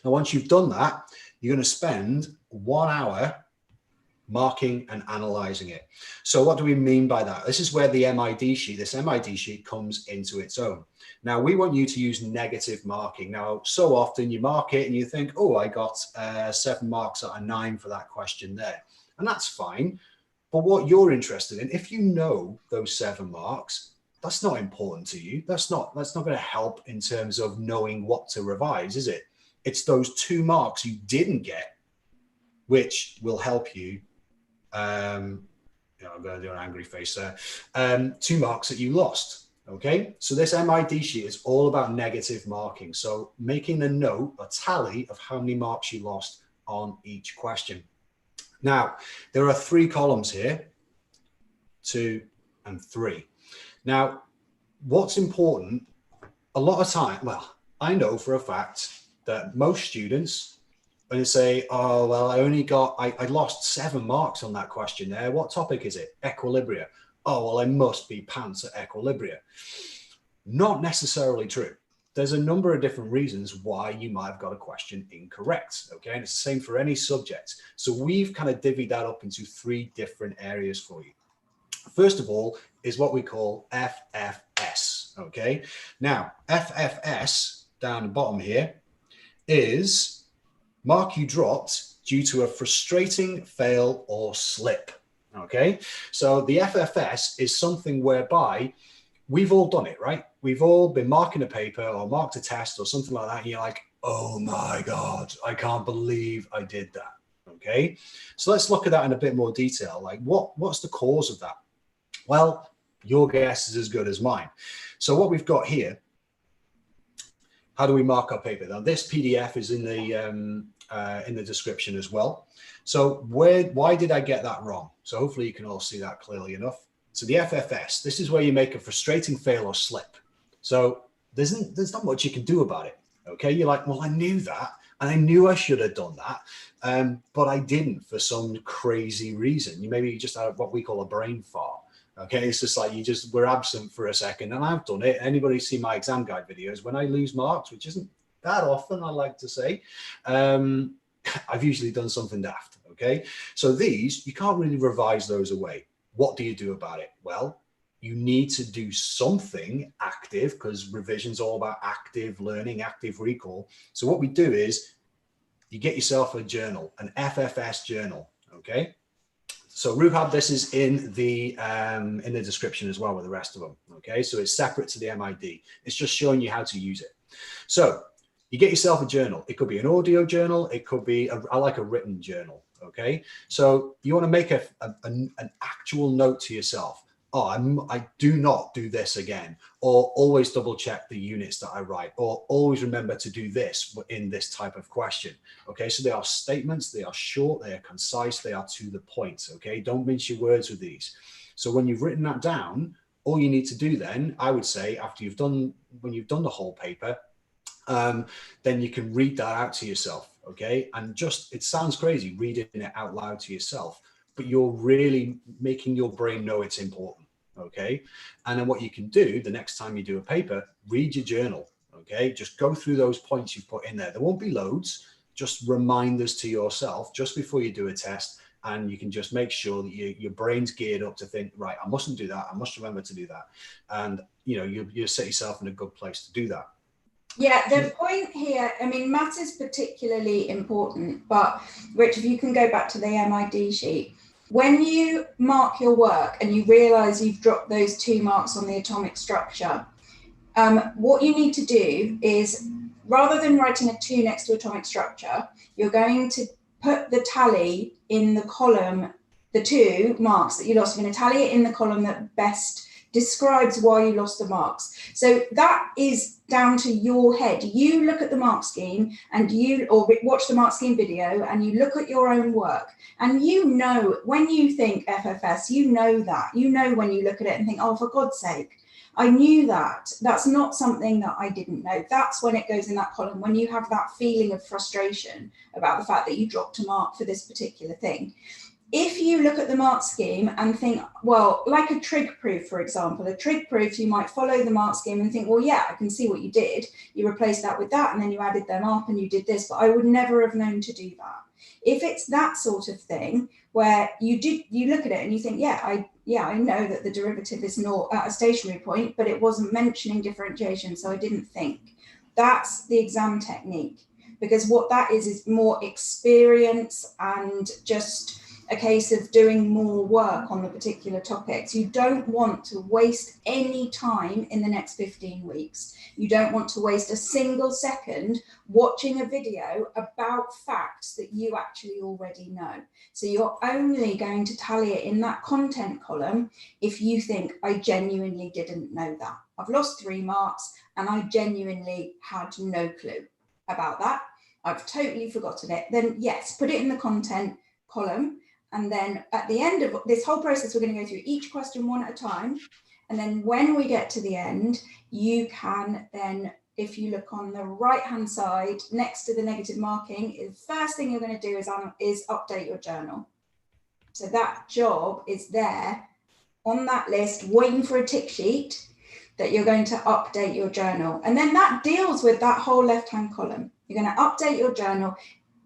Now, once you've done that, you're going to spend 1 hour marking and analyzing it. So what do we mean by that? This is where the MID sheet, this MID sheet comes into its own. Now, we want you to use negative marking. Now, so often you mark it and you think, oh, I got 7 marks out of 9 for that question there. And that's fine. But what you're interested in, if you know those 7 marks, that's not important to you. That's not going to help in terms of knowing what to revise, is it? It's those 2 marks you didn't get, which will help you. I'm going to do an angry face there. 2 marks that you lost. Okay. So this MID sheet is all about negative marking. So making a note, a tally of how many marks you lost on each question. Now, there are 3 columns here, 2 and 3. Now, what's important, a lot of time, well, I know for a fact that most students, when they say, oh, well, I lost 7 marks on that question there. What topic is it? Equilibria. Oh, well, I must be pants at equilibria. Not necessarily true. There's a number of different reasons why you might have got a question incorrect. Okay. And it's the same for any subject. So we've kind of divvied that up into 3 different areas for you. First of all is what we call FFS. Okay. Now, FFS down the bottom here is mark you dropped due to a frustrating fail or slip. Okay. So the FFS is something whereby we've all done it, right? We've all been marking a paper or marked a test or something like that. And you're like, oh my God, I can't believe I did that. Okay. So let's look at that in a bit more detail. Like what's the cause of that? Well, your guess is as good as mine. So what we've got here how do we mark our paper? Now, this PDF is in the description as well. So why did I get that wrong? So hopefully you can all see that clearly enough. So the FFS, this is where you make a frustrating fail or slip. So there's not much you can do about it. Okay, you're like, well, I knew that, and I knew I should have done that, but I didn't for some crazy reason. Maybe you just had what we call a brain fart. Okay, it's just like we're absent for a second, and I've done it. Anybody see my exam guide videos? When I lose marks, which isn't that often, I like to say, I've usually done something daft. Okay, so these, you can't really revise those away. What do you do about it? Well, you need to do something active, because revision's all about active learning, active recall. So what we do is you get yourself a journal, an FFS journal. Okay. So Ruhab, this is in the description as well with the rest of them. Okay, so it's separate to the MID. It's just showing you how to use it. So you get yourself a journal. It could be an audio journal. It could be I like a written journal. Okay, so you want to make an actual note to yourself. Oh, I do not do this again, or always double check the units that I write, or always remember to do this in this type of question. Okay, so they are statements, they are short, they are concise, they are to the point. Okay, don't mince your words with these. So when you've written that down, all you need to do then, I would say, when you've done the whole paper, then you can read that out to yourself. Okay, and it sounds crazy reading it out loud to yourself, but you're really making your brain know it's important. Okay, and then what you can do the next time you do a paper, read your journal. Okay, just go through those points you've put in there. There won't be loads, just reminders to yourself just before you do a test, and you can just make sure that your brain's geared up to think, right, I mustn't do that, I must remember to do that, and you set yourself in a good place to do that. Yeah, the point here, I mean, math is particularly important, but Rich, if you can go back to the MID sheet, when you mark your work and you realize you've dropped those 2 marks on the atomic structure, what you need to do is, rather than writing a 2 next to atomic structure, you're going to put the tally in the column, the 2 marks that you lost, you're going to tally it in the column that best describes why you lost the marks. So that is down to your head. You look at the mark scheme and or watch the mark scheme video and you look at your own work, and when you think FFS, when you look at it and think, oh, for God's sake, I knew that. That's not something that I didn't know. That's when it goes in that column, when you have that feeling of frustration about the fact that you dropped a mark for this particular thing. If you look at the mark scheme and think, well, like a trig proof, for example, a trig proof, you might follow the mark scheme and think, well, yeah, I can see what you did. You replaced that with that, and then you added them up and you did this, but I would never have known to do that. If it's that sort of thing where you look at it and you think, I know that the derivative is not at a stationary point, but it wasn't mentioning differentiation, so I didn't think. That's the exam technique, because what that is more experience and just a case of doing more work on the particular topics. You don't want to waste any time in the next 15 weeks. You don't want to waste a single second watching a video about facts that you actually already know. So you're only going to tally it in that content column if you think, I genuinely didn't know that. I've lost 3 marks and I genuinely had no clue about that. I've totally forgotten it. Then yes, put it in the content column. And then at the end of this whole process, we're going to go through each question one at a time. And then when we get to the end, you can then, if you look on the right-hand side, next to the negative marking, the first thing you're going to do is update your journal. So that job is there on that list, waiting for a tick sheet that you're going to update your journal. And then that deals with that whole left-hand column. You're going to update your journal.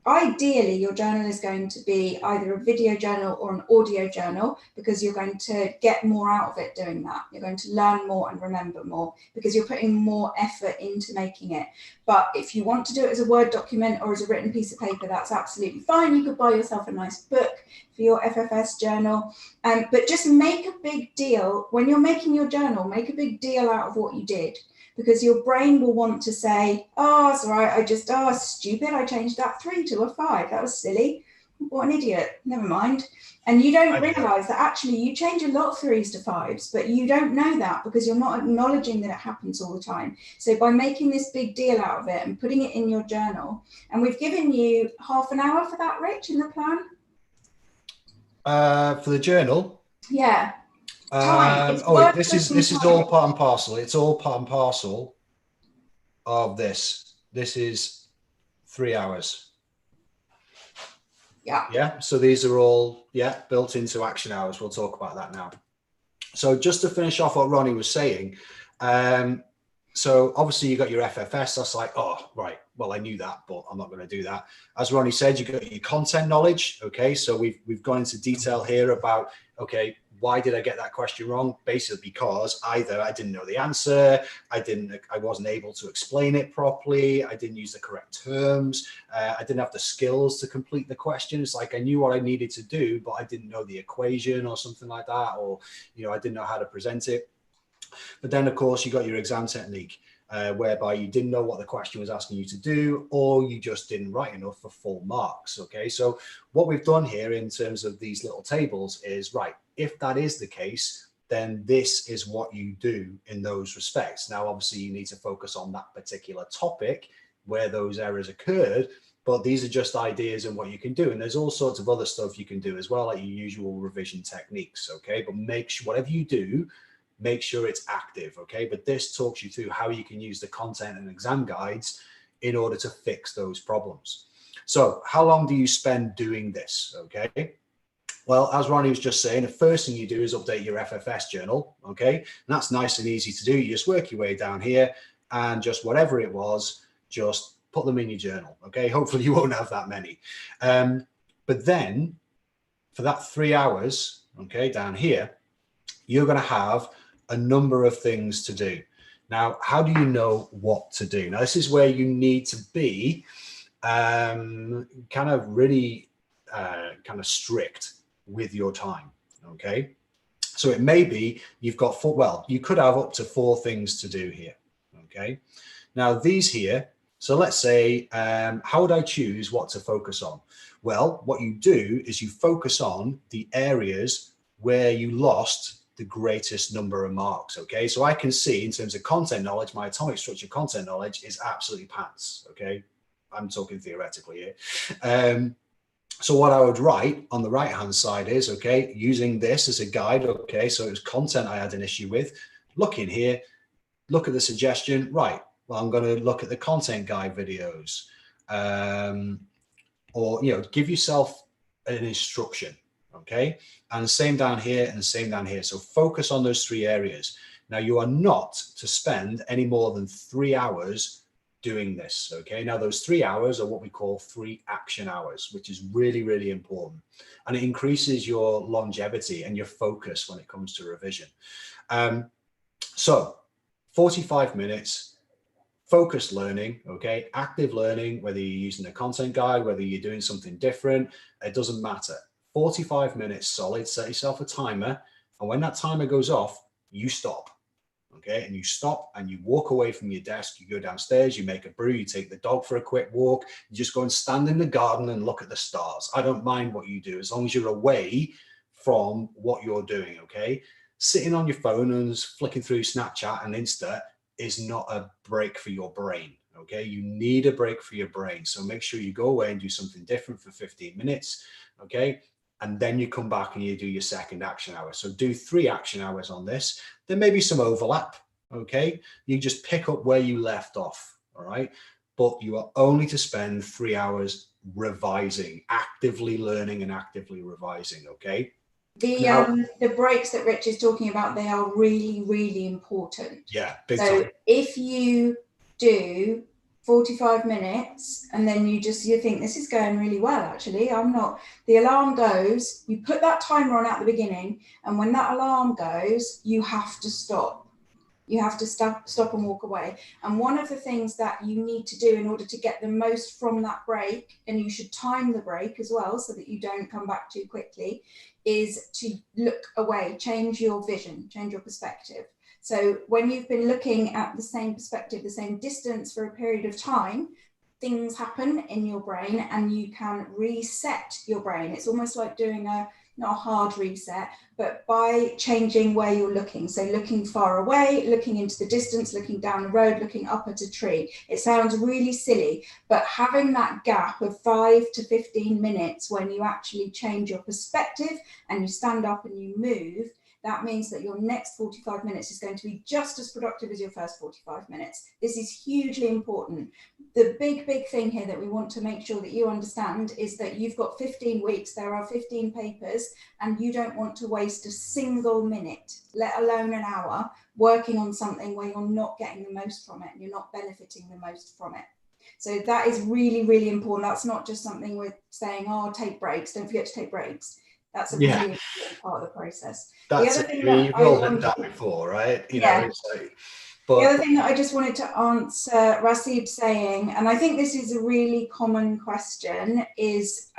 Ideally, your journal is going to be either a video journal or an audio journal, because you're going to get more out of it doing that. You're going to learn more and remember more because you're putting more effort into making it. But if you want to do it as a Word document or as a written piece of paper, that's absolutely fine. You could buy yourself a nice book for your FFS journal. But just make a big deal. When you're making your journal, make a big deal out of what you did, because your brain will want to say, oh, it's all right, stupid, I changed that 3 to a 5. That was silly. what an idiot, never mind. And you don't realise that actually you change a lot of 3s to 5s, but you don't know that because you're not acknowledging that it happens all the time. So by making this big deal out of it and putting it in your journal, and we've given you half an hour for that, Rich, in the plan? For the journal? Yeah. This is all part and parcel. It's all part and parcel of this. This is 3 hours. Yeah. So these are all, built into action hours. We'll talk about that now. So just to finish off what Ronnie was saying, so obviously you got your FFS. That's like, oh, right. Well, I knew that, but I'm not going to do that. As Ronnie said, you got your content knowledge. Okay. So we've gone into detail here about, okay, why did I get that question wrong? Basically because either I didn't know the answer, I wasn't able to explain it properly, I didn't use the correct terms, I didn't have the skills to complete the question. It's like I knew what I needed to do, but I didn't know the equation or something like that, or I didn't know how to present it. But then, of course, you got your exam technique, whereby you didn't know what the question was asking you to do, or you just didn't write enough for full marks. Okay, so what we've done here in terms of these little tables is, right, if that is the case, then this is what you do in those respects. Now, obviously, you need to focus on that particular topic where those errors occurred, but these are just ideas and what you can do. And there's all sorts of other stuff you can do as well, like your usual revision techniques. Okay, but make sure whatever you do, make sure it's active. Okay, but this talks you through how you can use the content and exam guides in order to fix those problems. So how long do you spend doing this? Okay, well, as Ronnie was just saying, the first thing you do is update your FFS journal. Okay, and that's nice and easy to do. You just work your way down here and just whatever it was, just put them in your journal. Okay, hopefully you won't have that many. But then for that 3 hours, okay, down here, you're going to have a number of things to do. Now, how do you know what to do? Now, this is where you need to be kind of really kind of strict with your time. Okay, so it may be you've got you could have up to 4 things to do here. Okay, now these here, so let's say, how would I choose what to focus on? Well, what you do is you focus on the areas where you lost the greatest number of marks. Okay, so I can see in terms of content knowledge, my atomic structure content knowledge is absolutely pants. Okay, I'm talking theoretically here. So what I would write on the right hand side is, okay, using this as a guide. Okay, so it was content I had an issue with. Look in here, look at the suggestion. Right, well, I'm going to look at the content guide videos, or give yourself an instruction. Okay, and the same down here and the same down here. So focus on those 3 areas. Now, you are not to spend any more than 3 hours doing this. Okay, now those 3 hours are what we call 3 action hours, which is really, really important, and it increases your longevity and your focus when it comes to revision. So 45 minutes focused learning. Okay, active learning, whether you're using a content guide, whether you're doing something different, it doesn't matter. 45 minutes solid. Set yourself a timer, and when that timer goes off, you stop. Okay, and you stop and you walk away from your desk, you go downstairs, you make a brew, you take the dog for a quick walk, you just go and stand in the garden and look at the stars. I don't mind what you do as long as you're away from what you're doing. Okay, sitting on your phone and flicking through Snapchat and Insta is not a break for your brain. Okay, you need a break for your brain, so make sure you go away and do something different for 15 minutes. Okay, and then you come back and you do your second action hour. So do 3 action hours on this. There may be some overlap. Okay, you just pick up where you left off. All right, but you are only to spend 3 hours revising, actively learning and actively revising. Okay, the breaks that Rich is talking about, they are really, really important. Yeah, big time. If you do 45 minutes and then you think this is going really well, actually, the alarm goes, you put that timer on at the beginning, and when that alarm goes, you have to stop. You have to stop and walk away. And one of the things that you need to do in order to get the most from that break, and you should time the break as well so that you don't come back too quickly, is to look away, change your vision, change your perspective. So when you've been looking at the same perspective, the same distance for a period of time, things happen in your brain and you can reset your brain. It's almost like doing not a hard reset, but by changing where you're looking. So looking far away, looking into the distance, looking down the road, looking up at a tree. It sounds really silly, but having that gap of 5 to 15 minutes when you actually change your perspective and you stand up and you move, that means that your next 45 minutes is going to be just as productive as your first 45 minutes. This is hugely important. The big thing here that we want to make sure that you understand is that you've got 15 weeks, there are 15 papers, and you don't want to waste a single minute, let alone an hour, working on something where you're not getting the most from it and you're not benefiting the most from it. So that is really important. That's not just something we're saying, oh, take breaks, don't forget to take breaks. That's a really important part of the process. That's the other it. thing I mean, that you've all heard that before, right? You know, it's like, but the other thing that I just wanted to answer Rasib saying, and I think this is a really common question, is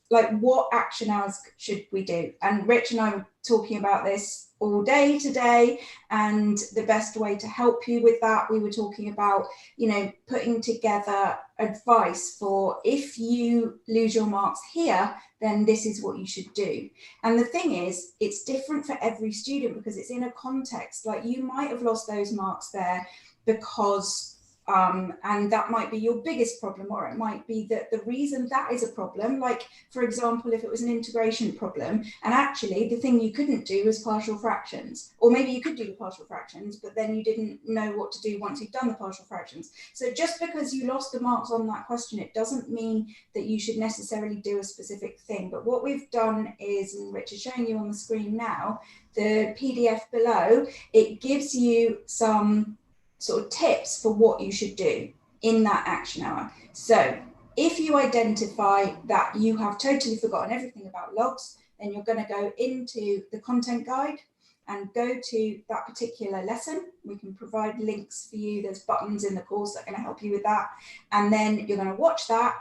like, what action hours should we do? And Rich and I were talking about this all day today, and the best way to help you with that, we were talking about, you know, putting together advice for if you lose your marks here, then this is what you should do. And the thing is, it's different for every student because it's in a context. Like, you might have lost those marks there because and that might be your biggest problem, or it might be that the reason that is a problem, like, for example, if it was an integration problem and actually the thing you couldn't do was partial fractions, or maybe you could do the partial fractions, but then you didn't know what to do once you've done the partial fractions. So just because you lost the marks on that question, it doesn't mean that you should necessarily do a specific thing. But what we've done is, and Rich is showing you on the screen now, the PDF below, it gives you some sort of tips for what you should do in that action hour. So if you identify that you have totally forgotten everything about logs, then you're going to go into the content guide and go to that particular lesson. We can provide links for you. There's buttons in the course that are going to help you with that. And then you're going to watch that.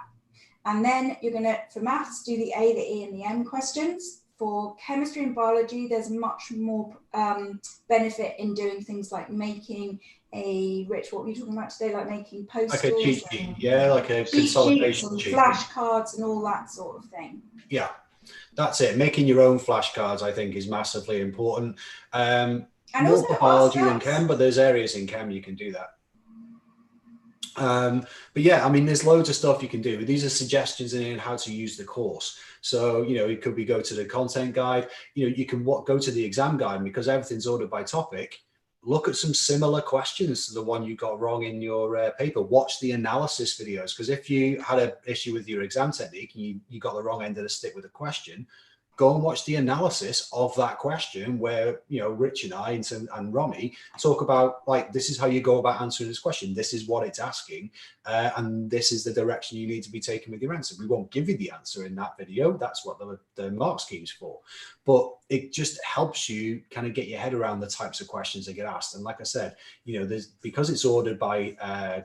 And then you're going to, for maths, do the A, the E, and the M questions. For chemistry and biology, there's much more benefit in doing things like making Rich, what were you talking about today? Like making posters, like a cheat sheet, like a consolidation sheet, flashcards, and all that sort of thing. Yeah, that's it. Making your own flashcards, I think, is massively important. And more for biology than chem, but there's areas in chem you can do that. But yeah, I mean, there's loads of stuff you can do. These are suggestions in how to use the course. So, you know, it could be go to the content guide. You know, you can go to the exam guide, because everything's ordered by topic. Look at some similar questions to the one you got wrong in your paper. Watch the analysis videos, because if you had an issue with your exam technique and you got the wrong end of the stick with a question, go and watch the analysis of that question where, you know, Rich and I and Romy talk about, like, this is how you go about answering this question. This is what it's asking. And this is the direction you need to be taking with your answer. We won't give you the answer in that video. That's what the mark scheme's for. But it just helps you kind of get your head around the types of questions that get asked. And like I said, you know, because it's ordered by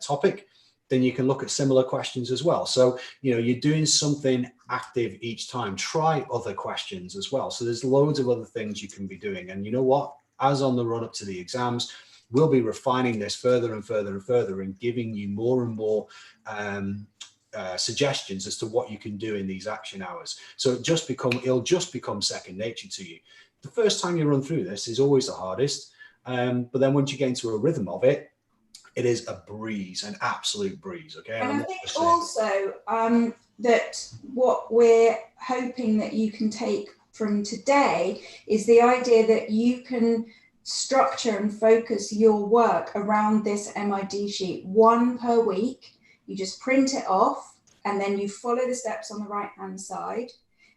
topic, then you can look at similar questions as well. So, you know, you're doing something active each time. Try other questions as well. So there's loads of other things you can be doing. And you know what? As on the run up to the exams, we'll be refining this further and further and further, and giving you more and more suggestions as to what you can do in these action hours. So it'll just become second nature to you. The first time you run through this is always the hardest. But then once you get into a rhythm of it, it is a breeze, an absolute breeze. Okay. And I think also that what we're hoping that you can take from today is the idea that you can structure and focus your work around this MID sheet, one per week. You just print it off and then you follow the steps on the right hand side.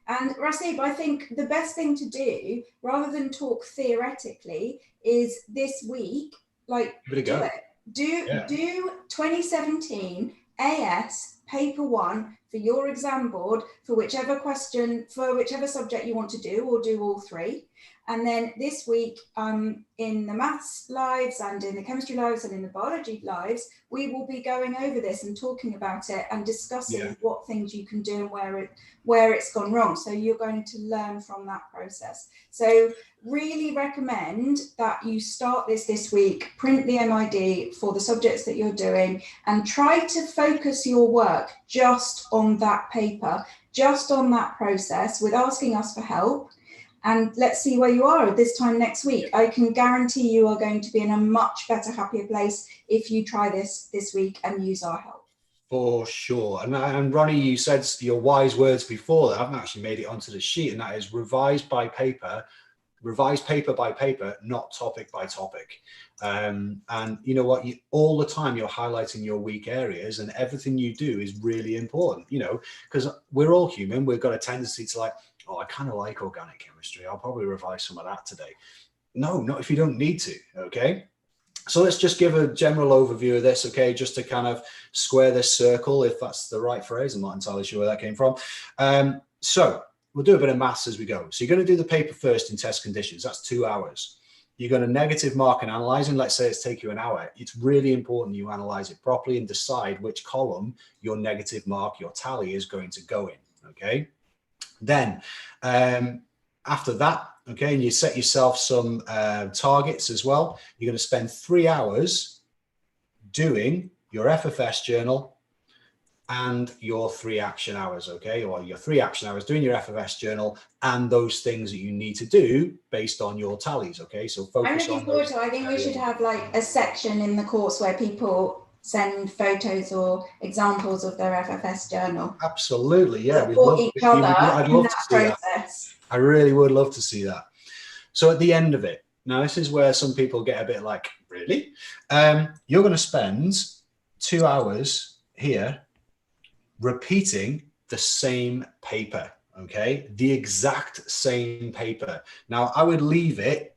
And Rasib, I think the best thing to do, rather than talk theoretically, is this week, like, do it. Do 2017 AS paper 1 for your exam board for whichever question, for whichever subject you want to do, or do all 3. And then this week, in the maths lives and in the chemistry lives and in the biology lives, we will be going over this and talking about it and discussing what things you can do and where it's gone wrong. So you're going to learn from that process. So really recommend that you start this week, print the MID for the subjects that you're doing, and try to focus your work just on that paper, just on that process, with asking us for help. And let's see where you are at this time next week. I can guarantee you are going to be in a much better, happier place if you try this week and use our help. For sure. And Ronnie, you said your wise words before that. I haven't actually made it onto the sheet, and that is revise by paper. Revise paper by paper, not topic by topic. And you know what? All the time you're highlighting your weak areas, and everything you do is really important, you know, because we're all human. We've got a tendency to like, oh, I kind of like organic chemistry. I'll probably revise some of that today. No, not if you don't need to, okay? So let's just give a general overview of this, okay, just to kind of square this circle, if that's the right phrase. I'm not entirely sure where that came from. So we'll do a bit of maths as we go. So you're going to do the paper first in test conditions. That's 2 hours. You're going to negative mark and analyze, and let's say it's take you an hour. It's really important you analyze it properly and decide which column your negative mark, your tally, is going to go in, okay? Then after that, okay, and you set yourself some targets as well. You're going to spend 3 hours doing your FFS journal and your 3 action hours, okay, or your 3 action hours doing your FFS journal and those things that you need to do based on your tallies, okay? So focus on those. I think we should have like a section in the course where people send photos or examples of their FFS journal. Absolutely, yeah. I'd love to see that. I really would love to see that. So at the end of it, now this is where some people get a bit like, really? You're going to spend 2 hours here repeating the same paper, okay? The exact same paper. Now, I would leave it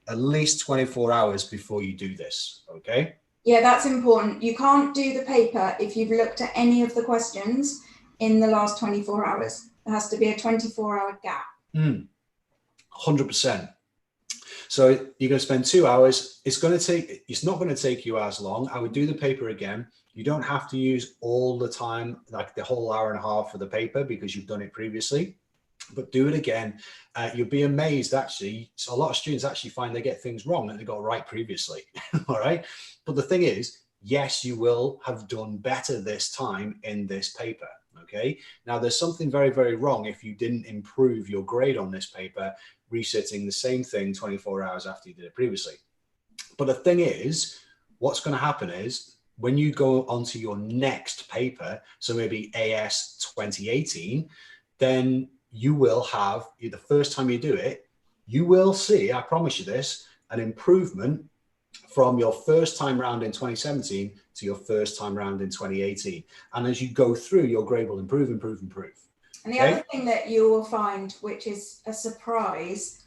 at least 24 hours before you do this, okay? Yeah, that's important. You can't do the paper if you've looked at any of the questions in the last 24 hours. There has to be a 24-hour gap. 100%. So you're going to spend 2 hours. It's not going to take you as long. I would do the paper again. You don't have to use all the time, like the whole hour and a half for the paper, because you've done it previously, but do it again. You'll be amazed, actually. So a lot of students actually find they get things wrong that they got right previously. All right. But the thing is, yes, you will have done better this time in this paper. Okay. Now there's something very, very wrong if you didn't improve your grade on this paper, resitting the same thing 24 hours after you did it previously. But the thing is, what's going to happen is when you go onto your next paper, so maybe AS 2018, then you will have, the first time you do it, you will see, I promise you this, an improvement from your first time round in 2017 to your first time round in 2018. And as you go through, your grade will improve. And the other thing that you will find, which is a surprise,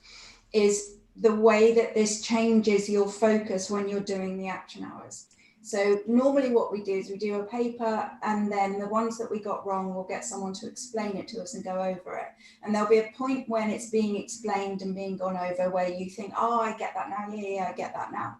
is the way that this changes your focus when you're doing the action hours. So normally what we do is we do a paper, and then the ones that we got wrong, we'll get someone to explain it to us and go over it. And there'll be a point when it's being explained and being gone over where you think, oh, I get that now. Yeah, I get that now.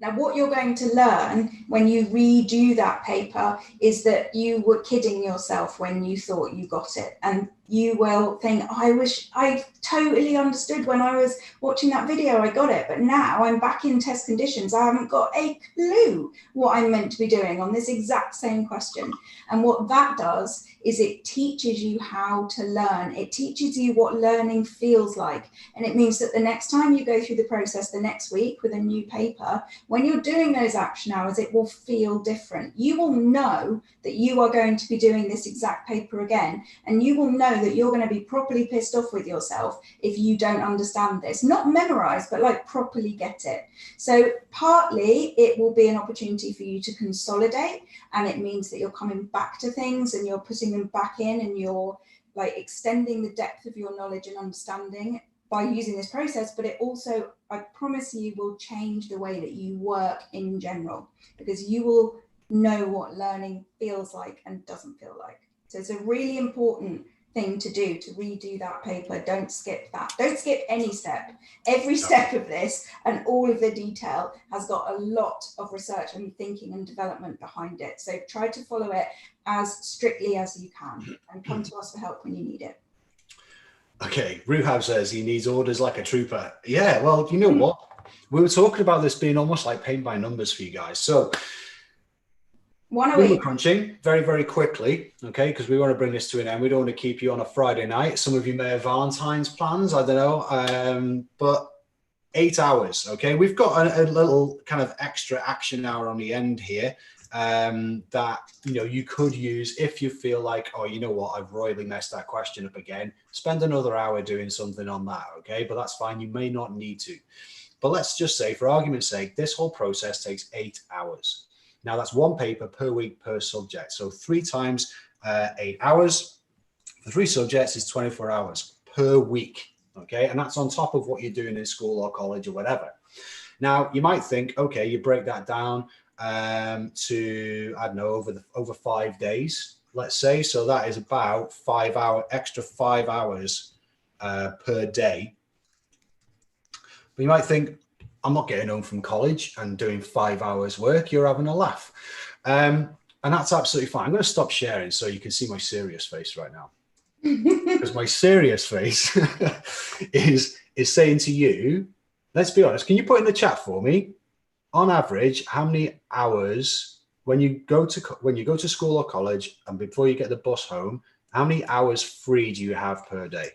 Now, what you're going to learn when you redo that paper is that you were kidding yourself when you thought you got it. And you will think, I wish I totally understood when I was watching that video, I got it. But now I'm back in test conditions. I haven't got a clue what I'm meant to be doing on this exact same question. And what that does is it teaches you how to learn. It teaches you what learning feels like. And it means that the next time you go through the process the next week with a new paper, when you're doing those action hours, it will feel different. You will know that you are going to be doing this exact paper again, and you will know that you're going to be properly pissed off with yourself if you don't understand this. Not memorize, but like properly get it. So partly it will be an opportunity for you to consolidate, and it means that you're coming back to things and you're putting them back in, and you're like extending the depth of your knowledge and understanding by using this process. But it also, I promise you, will change the way that you work in general, because you will know what learning feels like and doesn't feel like. So it's a really important thing to do, to redo that paper. Don't skip that. Don't skip any step. Every step of this and all of the detail has got a lot of research and thinking and development behind it. So try to follow it as strictly as you can and come to us for help when you need it. Okay, Ruhab says he needs orders like a trooper. Yeah, well, you know what? We were talking about this being almost like paint by numbers for you guys. So number crunching very, very quickly, okay, because we want to bring this to an end. We don't want to keep you on a Friday night. Some of you may have Valentine's plans, I don't know, but 8 hours, okay? We've got a little kind of extra action hour on the end here that, you know, you could use if you feel like, oh, you know what, I've royally messed that question up again. Spend another hour doing something on that, okay? But that's fine. You may not need to. But let's just say, for argument's sake, this whole process takes 8 hours. Now, that's one paper per week per subject. So 3 times 8 hours for 3 subjects is 24 hours per week, okay? And that's on top of what you're doing in school or college or whatever. Now, you might think, okay, you break that down to, I don't know, over 5 days, let's say. So that is about extra 5 hours per day. But you might think, I'm not getting home from college and doing 5 hours work. You're having a laugh. And that's absolutely fine. I'm going to stop sharing so you can see my serious face right now. Because my serious face is saying to you, let's be honest, can you put in the chat for me, on average, how many hours when you go to school or college and before you get the bus home, how many hours free do you have per day?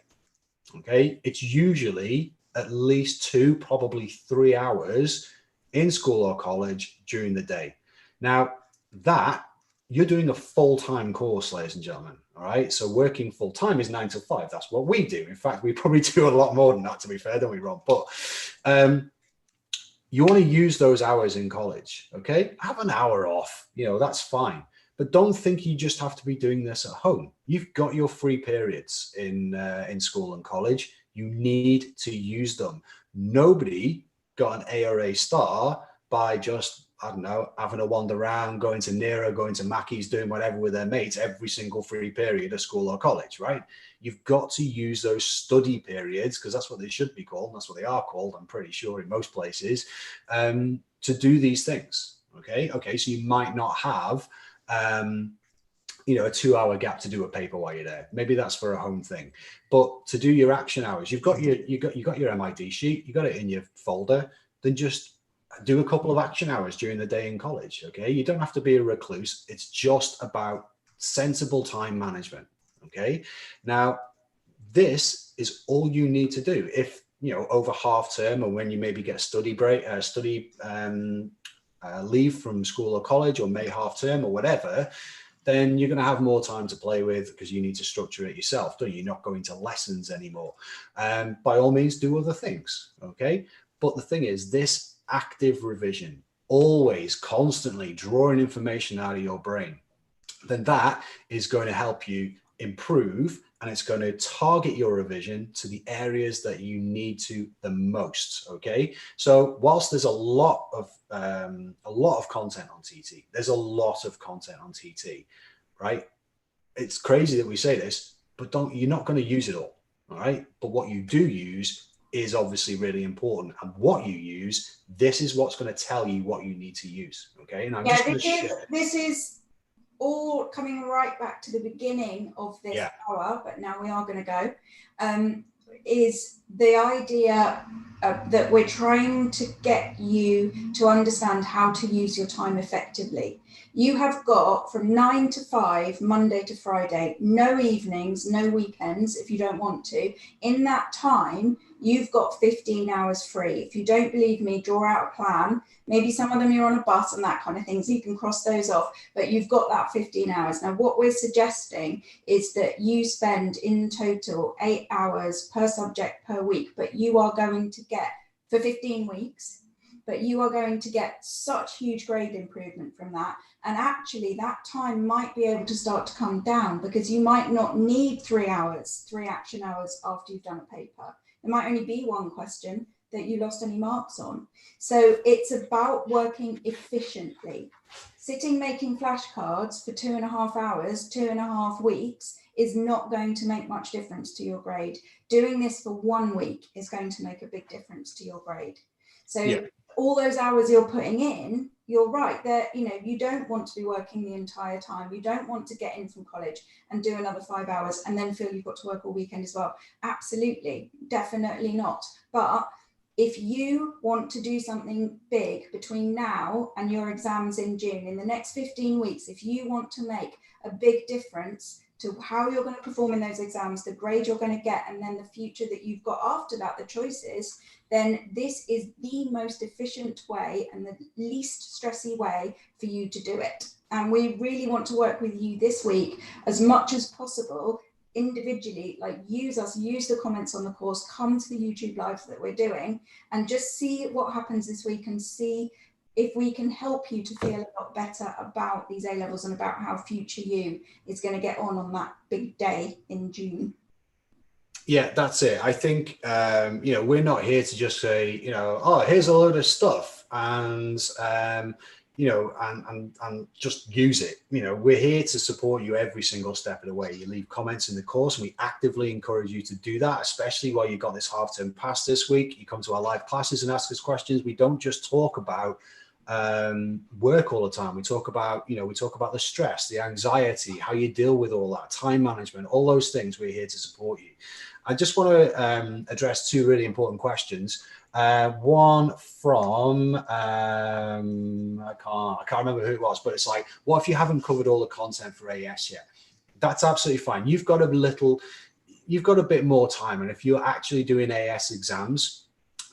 Okay, it's usually at least 2, probably 3 hours in school or college during the day. Now, that you're doing a full-time course, ladies and gentlemen. All right. So working full-time is 9 to 5. That's what we do. In fact, we probably do a lot more than that, to be fair, don't we, Rob? But you want to use those hours in college. Okay. Have an hour off. You know, that's fine. But don't think you just have to be doing this at home. You've got your free periods in school and college. You need to use them. Nobody got an A or A star by just, I don't know, having a wander around, going to Nero, going to Mackey's, doing whatever with their mates every single free period of school or college, right? You've got to use those study periods, because that's what they should be called. That's what they are called, I'm pretty sure, in most places, to do these things, okay? Okay, so you might not have you know, a 2-hour gap to do a paper while you're there. Maybe that's for a home thing. But to do your action hours, you've got your MID sheet, you got it in your folder, then just do a couple of action hours during the day in college, okay? You don't have to be a recluse. It's just about sensible time management, okay? Now, this is all you need to do. If, you know, over half term or when you maybe get study leave from school or college, or May half term or whatever, then you're going to have more time to play with because you need to structure it yourself, don't you? You're not going to lessons anymore. By all means, do other things, okay? But the thing is, this active revision, always constantly drawing information out of your brain, then that is going to help you improve, and it's going to target your revision to the areas that you need to the most, okay? So whilst there's a lot of content on TT, there's a lot of content on TT, right? It's crazy that we say this, but you're not going to use it all right? But what you do use is obviously really important, and what you use, this is what's going to tell you what you need to use, okay? And I'm just going to share. This is all coming right back to the beginning of this hour, but now we are going to go, is the idea that we're trying to get you to understand how to use your time effectively. You have got from 9 to 5, Monday to Friday, no evenings, no weekends if you don't want to. In that time, you've got 15 hours free. If you don't believe me, draw out a plan. Maybe some of them you're on a bus and that kind of thing, so you can cross those off, but you've got that 15 hours. Now, what we're suggesting is that you spend in total 8 hours per subject per week, but you are going to get, for 15 weeks, but you are going to get such huge grade improvement from that. And actually that time might be able to start to come down, because you might not need 3 hours, 3 action hours after you've done a paper. It might only be one question, that you lost any marks on. So it's about working efficiently. Sitting making flashcards for 2.5 hours, 2.5 weeks is not going to make much difference to your grade. Doing this for 1 week is going to make a big difference to your grade. So all those hours you're putting in, you're right, that you don't want to be working the entire time. You don't want to get in from college and do another 5 hours and then feel you've got to work all weekend as well. Absolutely, definitely not. But if you want to do something big between now and your exams in June, in the next 15 weeks, if you want to make a big difference to how you're going to perform in those exams, the grade you're going to get, and then the future that you've got after that, the choices, then this is the most efficient way and the least stressy way for you to do it. And we really want to work with you this week as much as possible, individually, like use us, use the comments on the course, come to the YouTube lives that we're doing, and just see what happens this week and see if we can help you to feel a lot better about these A-levels and about how future you is going to get on that big day in June. Yeah, that's it. I think, we're not here to just say, oh, here's a load of stuff and just use it. We're here to support you every single step of the way. You leave comments in the course, and we actively encourage you to do that, especially while you've got this half-term pass this week. You come to our live classes and ask us questions. We don't just talk about work all the time. We talk about the stress, the anxiety, how you deal with all that, time management, all those things. We're here to support you. I just want to address two really important questions. One from I can't remember who it was, but it's like, what if you haven't covered all the content for AS yet? That's absolutely fine. You've got a bit more time, and if you're actually doing AS exams,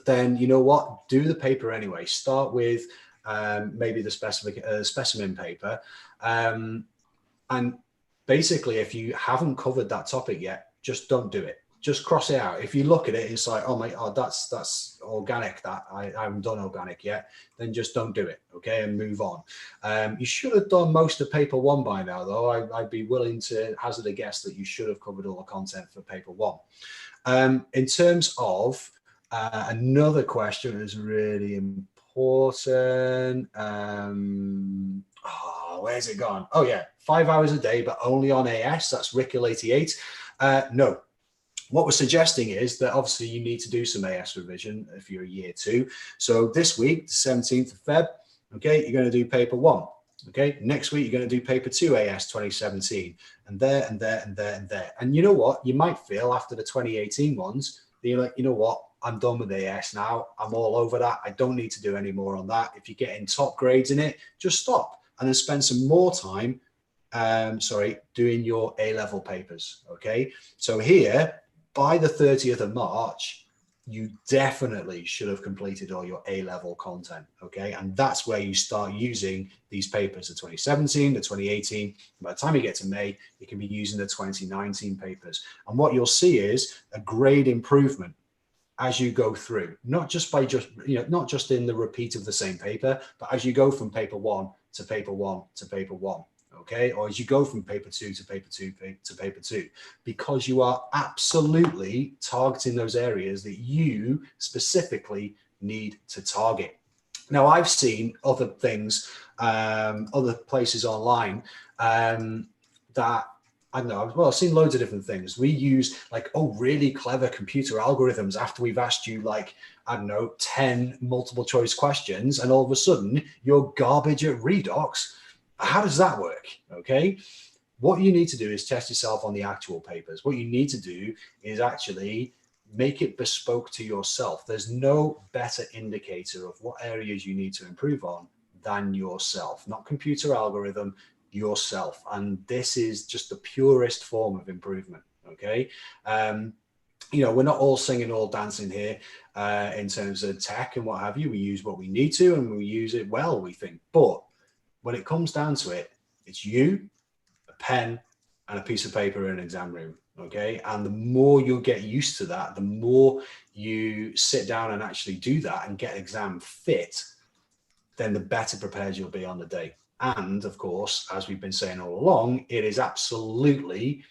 then you know what? Do the paper anyway. Start with maybe the specimen paper, and basically, if you haven't covered that topic yet, just don't do it. Just cross it out. If you look at it, it's like, that's organic. That I haven't done organic yet. Then just don't do it, okay, and move on. You should have done most of paper one by now, though. I'd be willing to hazard a guess that you should have covered all the content for paper one. In terms of another question is really important. Where's it gone? Oh yeah, 5 hours a day, but only on AS. That's Rickle88. No. What we're suggesting is that obviously you need to do some AS revision if you're a year two. So this week, the 17th of Feb, okay, you're going to do paper one. Okay, next week you're going to do paper two AS 2017, and there and there and there and there. And you know what? You might feel after the 2018 ones that you're like, you know what? I'm done with AS now. I'm all over that. I don't need to do any more on that. If you're getting top grades in it, just stop and then spend some more time doing your A-level papers. Okay, so here, by the 30th of March, you definitely should have completed all your A-level content, okay? And that's where you start using these papers, the 2017, the 2018. By the time you get to May, you can be using the 2019 papers. And what you'll see is a grade improvement as you go through, not just in the repeat of the same paper, but as you go from paper one to paper one to paper one. Okay, or as you go from paper two to paper two to paper two, because you are absolutely targeting those areas that you specifically need to target. Now, I've seen other things, other places online that I've seen loads of different things. We use really clever computer algorithms after we've asked you 10 multiple choice questions, and all of a sudden you're garbage at redox. How does that work? Okay. What you need to do is test yourself on the actual papers. What you need to do is actually make it bespoke to yourself. There's no better indicator of what areas you need to improve on than yourself, not computer algorithm, yourself. And this is just the purest form of improvement. Okay. We're not all singing, all dancing here in terms of tech and what have you. We use what we need to, and we use it well, we think. But when it comes down to it, it's you, a pen, and a piece of paper in an exam room, okay? And the more you get used to that, the more you sit down and actually do that and get exam fit, then the better prepared you'll be on the day. And of course, as we've been saying all along, it is absolutely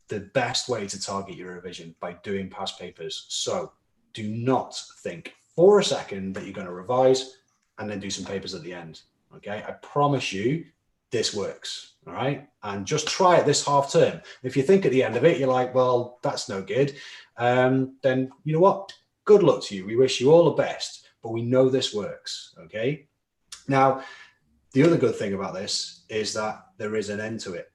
the best way to target your revision by doing past papers. So do not think for a second that you're going to revise and then do some papers at the end. Okay, I promise you this works. All right, and just try it this half term. If you think at the end of it you're like, well, that's no good, then you know what, good luck to you. We wish you all the best, but we know this works. Okay, now the other good thing about this is that there is an end to it.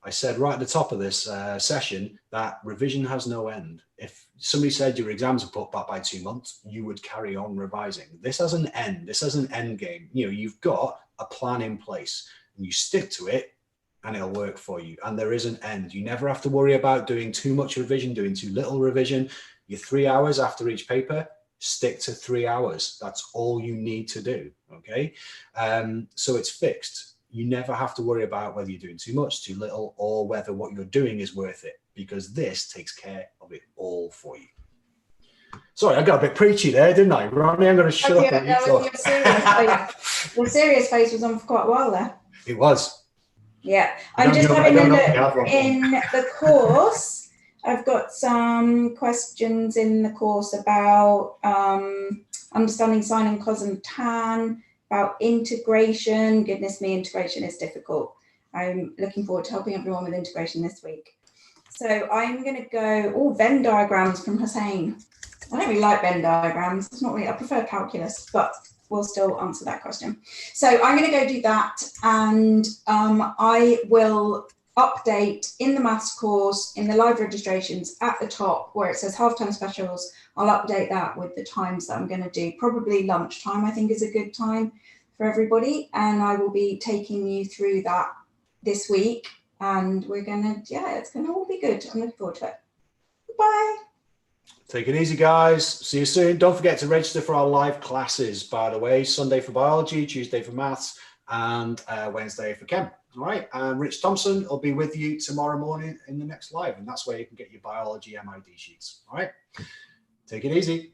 I said right at the top of this session that revision has no end. If somebody said your exams are put back by 2 months, you would carry on revising. This has an end. This has an end game. You know, you've got a plan in place and you stick to it and it'll work for you. And there is an end. You never have to worry about doing too much revision, doing too little revision. Your 3 hours after each paper, stick to 3 hours. That's all you need to do. Okay. So it's fixed. You never have to worry about whether you're doing too much, too little, or whether what you're doing is worth it, because this takes care of it all for you. Sorry, I got a bit preachy there, didn't I, Ronnie? I'm going to shut up and Your serious face was on for quite a while there. It was. Yeah, I'm just having a look in the course. I've got some questions in the course about understanding sine and cos and tan, about integration. Goodness me, integration is difficult. I'm looking forward to helping everyone with integration this week. So I'm going to go, Venn diagrams from Hussein. I don't really like Venn diagrams. It's not really, I prefer calculus, but we'll still answer that question. So I'm going to go do that, and I will update in the maths course, in the live registrations at the top where it says halftime specials. I'll update that with the times that I'm going to do. Probably lunchtime, I think, is a good time for everybody. And I will be taking you through that this week. And we're going to, it's going to all be good. I'm looking forward to it. Goodbye. Take it easy, guys. See you soon. Don't forget to register for our live classes, by the way. Sunday for biology, Tuesday for maths, and Wednesday for chem. All right. And Rich Thompson will be with you tomorrow morning in the next live. And that's where you can get your biology MID sheets. All right. Take it easy.